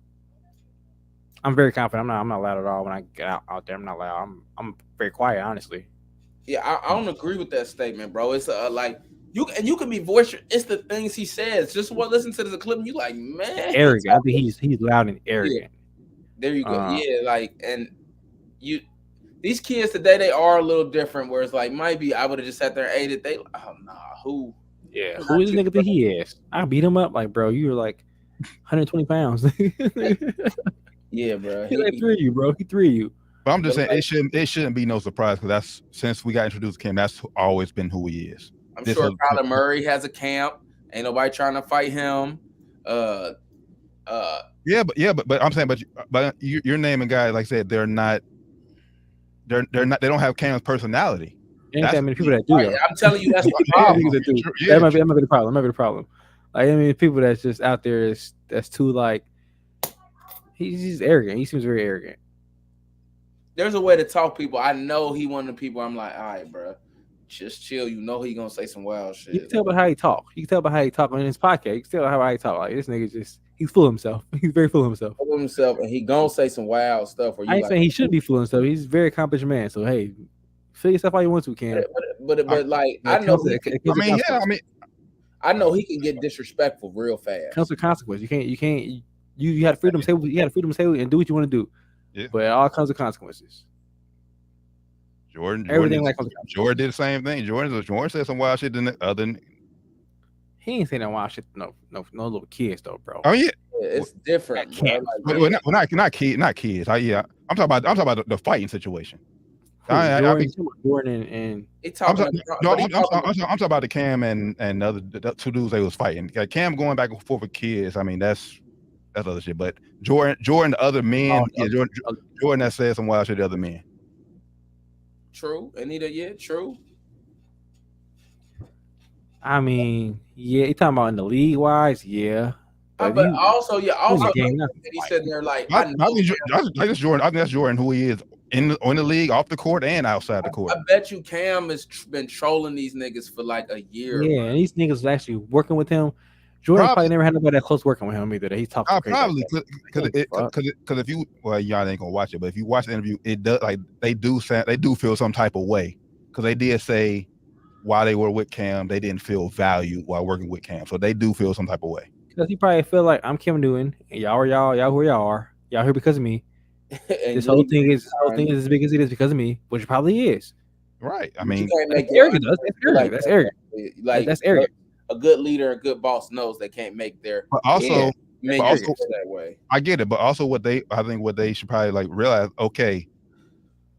I'm very confident. I'm not loud at all when I get out there. I'm not loud. I'm very quiet, honestly. Yeah, I don't agree with that statement, bro. It's like you can be boisterous. It's the things he says. Just listen to the clip, and you like, man, arrogant. I think he's loud and arrogant. Yeah. There you go. These kids today, they are a little different. Where it's like, maybe I would have just sat there and ate it. Who? Yeah, who is the nigga that he is? I beat him up like, bro. You were like 120 pounds. Yeah, bro. He like 3 of you, bro. He 3 of you. But I'm just saying it shouldn't be no surprise because that's since we got introduced to Cam, that's always been who he is. I'm sure Kyler Murray has a camp. Ain't nobody trying to fight him. But I'm saying, but you're naming guys like I said, they're not. They don't have Cam's personality. Ain't that many people that do that. I'm telling you, that's the problem. That might be the problem. That might be the problem. Like people that's just out there that's too like. He's arrogant. He seems very arrogant. There's a way to talk people. I know he one of the people. I'm like, all right, bro, just chill. You know he gonna say some wild shit. You can tell by how he talk. You can tell by how he talk on his podcast. You can tell how he talk. Like this nigga he's full of himself. He's very full of himself. Full of himself, and he gonna say some wild stuff. I ain't saying he should be full of himself. He's a very accomplished man. So hey, Feel yourself how you want to, Cam. But like I know. I know he can get disrespectful real fast. Comes with consequence. You can't. You had freedom to say. You had freedom to say and do what you want to do. Yeah. But it all comes with consequences. Jordan did the same thing. Jordan said some wild shit than the other. He ain't saying that wild shit. No little kids though, bro. Oh yeah, it's different. Not kids. I'm talking about the fighting situation. Jordan and I'm talking about the Cam and the other the two dudes they was fighting. Cam going back and forth with kids. I mean that's other shit. But Jordan, the other men, Jordan that said some wild shit to the other men. True, Anita. Yeah, true. I mean, yeah, you talking about in the league wise, yeah. But also, he said there like I think that's Jordan who he is in the league, off the court and outside the court. I bet you Cam has been trolling these niggas for like a year. Yeah, and these niggas actually working with him. Jordan probably never had nobody that close working with him either. That he talks probably because if you y'all ain't gonna watch it, but if you watch the interview, it does like they do feel some type of way because they did say while they were with Cam, they didn't feel valued while working with Cam, so they do feel some type of way. Because he probably feel like I'm Cam Newton, and y'all who y'all are, y'all here because of me. This whole thing is as big as it is because of me, which it probably is. Right. I mean, that's arrogant. That's arrogant. Like that's arrogant. A good leader, a good boss knows they can't make their also that way. I get it, but also I think what they should probably like realize, okay,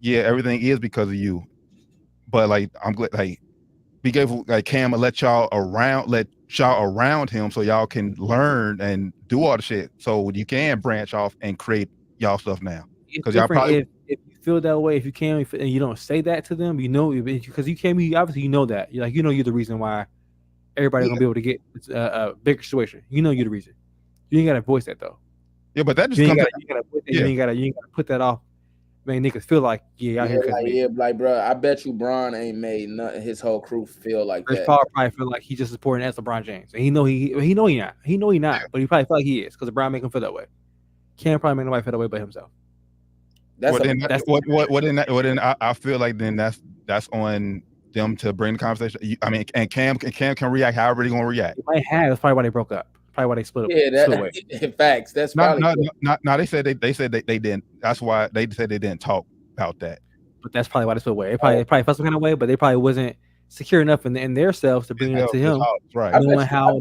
yeah, everything is because of you, but like I'm glad like be careful, like Cam will let y'all around him so y'all can learn and do all the shit so you can branch off and create y'all stuff now. Because y'all probably if you feel that way, if you can and you don't say that to them, you know, because you can't be obviously you know that you're like you're the reason why everybody's gonna be able to get a bigger situation. You know you're the reason. You ain't gotta voice that though. Yeah, but that just you ain't gotta put that off. Man, niggas feel like like bro. I bet you Bron ain't made his whole crew feel like Chris that. Paul probably feel like he's just as important as LeBron James, and he know he not, but he probably feel like he is because LeBron make him feel that way. Can't probably make nobody feel that way but himself. I feel like then that's on them to bring the conversation. I mean, and Cam can react however they're gonna react. It might have. That's probably why they broke up. Probably why they split up. Yeah, in facts. That's probably they said they didn't. That's why they said they didn't talk about that. But that's probably why they split away. They probably felt some kind of way, but they probably wasn't secure enough in their selves to bring it up to him. Right. Knowing how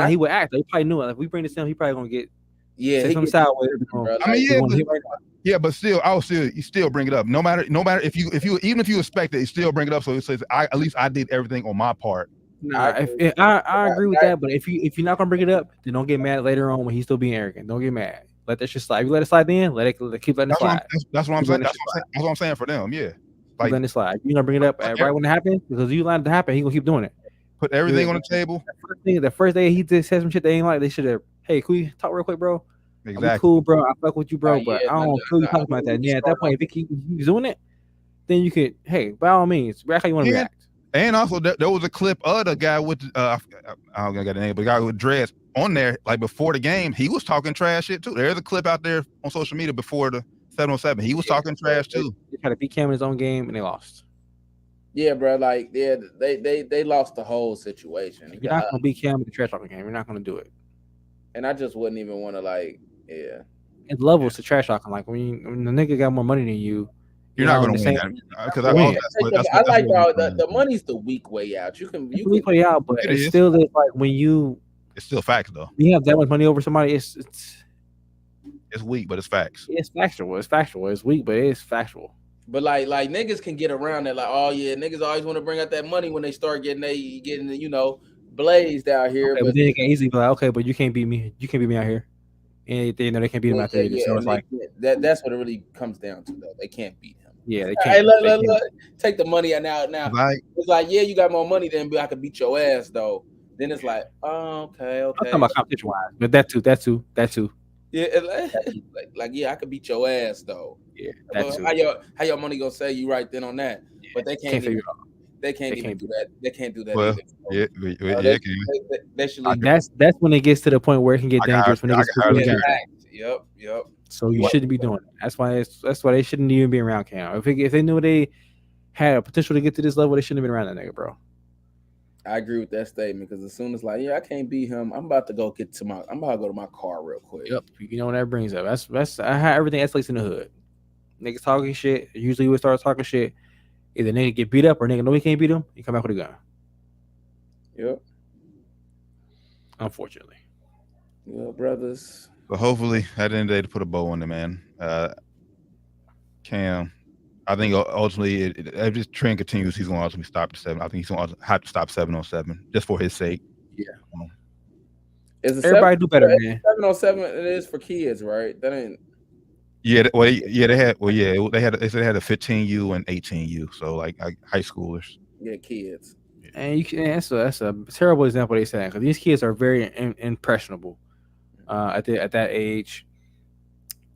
he would act. They probably knew it. If we bring this to him, he probably gonna get some sideways. I mean, yeah, but still, you still bring it up. No matter if you even if you expect it, you still bring it up. So it says at least I did everything on my part. I agree with that, but if you're not gonna bring it up, then don't get mad later on when he's still being arrogant. Don't get mad. Let that shit slide. If you let it slide, then keep letting it slide. That's what I'm saying. That's what I'm saying for them. Yeah, like letting it slide. You're gonna bring it up right when it happens because you allowed it to happen. He gonna keep doing it. Put everything on the table. The first day he just said some shit they ain't like. They should have. Hey, can we talk real quick, bro? Exactly. I'm cool, bro. I fuck with you, bro, but I don't feel you talking about that. Yeah, at that point, if he keeps doing it, then you could. Hey, by all means, react how you want to react. And also, there was a clip of the guy with I don't get the name, but the guy with dreads on there, like before the game, he was talking trash shit too. There's a clip out there on social media before the 7-on-7. He was talking trash too. They tried to beat Cam in his own game and they lost. Yeah, bro. Like, they lost the whole situation. You're not gonna beat Cam in the trash talking game. You're not gonna do it. And I just wouldn't even want to like, yeah. It's levels to trash talking. Like when the nigga got more money than you. You're not going to win because I like the money's the weak way out. You can weak way out, but it's still like when it's still facts though. You have that much money over somebody, it's weak, but it's facts. It's factual. It's weak, but it's factual. But like niggas can get around that. Like, oh yeah, niggas always want to bring out that money when they start getting blazed out here. Okay, but then they can easily be like, okay, but you can't beat me. You can't beat me out here. And they know they can't beat him out there either. So it's like that's what it really comes down to though. They can't beat him. Yeah, they can't. Hey, look, take the money out now. Right. It's like, yeah, you got more money than I could beat your ass though. Then it's like, oh, okay. I'm talking about competition wise, but that too. Yeah, like yeah, I could beat your ass though. Yeah, that too. How your money gonna say you right then on that? Yeah, but they can't figure it out. They can't do that. They can't do that. Well, they should that's when it gets to the point where it can get dangerous. When it gets to the point. Yep. So you shouldn't be doing it. That's why they shouldn't even be around Cam. If they knew had a potential to get to this level, they shouldn't have been around that nigga, bro. I agree with that statement because as soon as like, yeah, I can't beat him. I'm about to go to my car real quick. Yep, you know what that brings up. That's how everything escalates in the hood. Niggas talking shit. Usually we start talking shit. Either nigga get beat up or nigga know he can't beat him. He come back with a gun. Yep. Unfortunately. Well, brothers. But hopefully, at the end of the day, to put a bow on it, man. Cam, I think ultimately, if this trend continues, he's going to ultimately stop the 7. I think he's going to have to stop 7-on-7 just for his sake. Yeah. Everybody do better, man. 7-on-7 it is for kids, right? That ain't. Yeah, they said they had a 15U and 18U, so like high schoolers. Yeah, kids. And that's a terrible example they said because these kids are very impressionable at that age,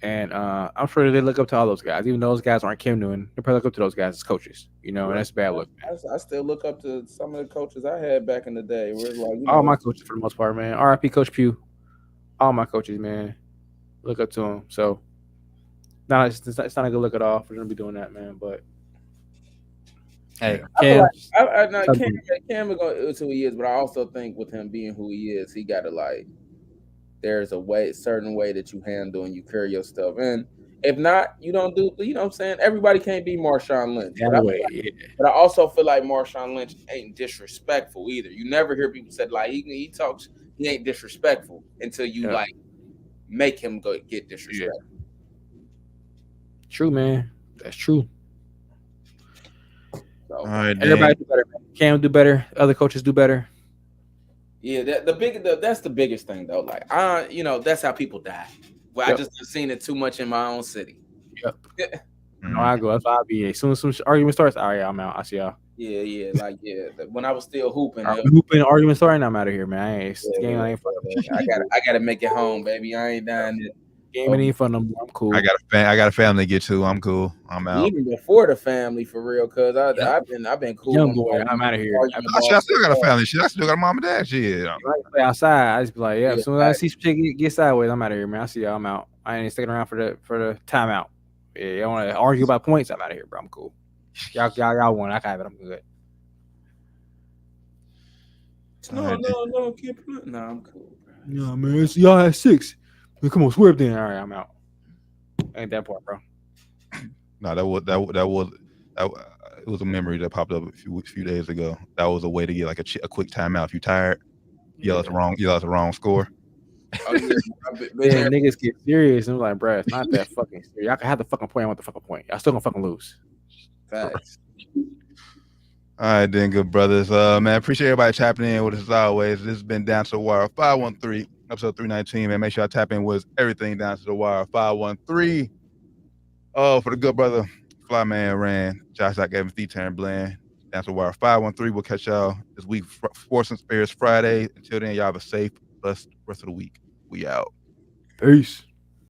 and I'm sure they look up to all those guys, even though those guys aren't Kim Newton. They probably look up to those guys as coaches, you know, and that's a bad look. I still look up to some of the coaches I had back in the day. Where it's like, all my coaches for the most part, man. RIP Coach Pugh. All my coaches, man, look up to them. So. No, it's not a good look at all for them to be doing that, man. But hey, Cam Cam is who he is, but I also think with him being who he is, he got to like. There's a certain way that you handle and you carry your stuff, and if not, you don't do. You know what I'm saying? Everybody can't be Marshawn Lynch, but I also feel like Marshawn Lynch ain't disrespectful either. You never hear people say like he talks, he ain't disrespectful until you like make him go get disrespectful. Yeah. True, man. That's true. So, all right, everybody do better. Cam do better. Other coaches do better. Yeah, that's the biggest thing though. Like that's how people die. Well, I just have seen it too much in my own city. Yep. No, I go. That's why I be. As soon as some argument starts, all right, I'm out. I see y'all. Yeah. When I was still hooping, argument starting, I'm out of here, man. I gotta make it home, baby. I ain't dying. Game ain't fun no more. I'm cool. I got a family to get to. I'm cool. I'm out. Even before the family, for real, cause I've been cool. Young boy, I'm out of here. I still got a family. Shit, I still got a mom and dad. Shit. I play outside. I just be like, as soon as I see some chick get sideways, I'm out of here, man. I see y'all. I'm out. I ain't sticking around for the timeout. Yeah, y'all want to argue about points? I'm out of here, bro. I'm cool. Y'all won. I can have it. I'm good. No, I'm cool, bro. No, man. So y'all had 6. Man, come on, swerve then. All right, I'm out. Ain't that part, bro. No, it was a memory that popped up a few days ago. That was a way to get like a quick timeout. If you tired, yell at the wrong score. Niggas get serious. I'm like, bro, it's not that fucking serious. Y'all can have the fucking point. I want the fucking point. Y'all still gonna fucking lose. Facts. All right, then, good brothers. Man, appreciate everybody tapping in with us as always. This has been Down to the Wire 513, episode 319. Man, make sure y'all tap in with everything Down to the Wire 513. Oh, for the good brother, Flyman Rand, Josh Evans, D-Turn Bland, Down to the Wire 513. We'll catch y'all this week, Sports and Spirits Friday. Until then, y'all have a safe, blessed rest of the week. We out. Peace.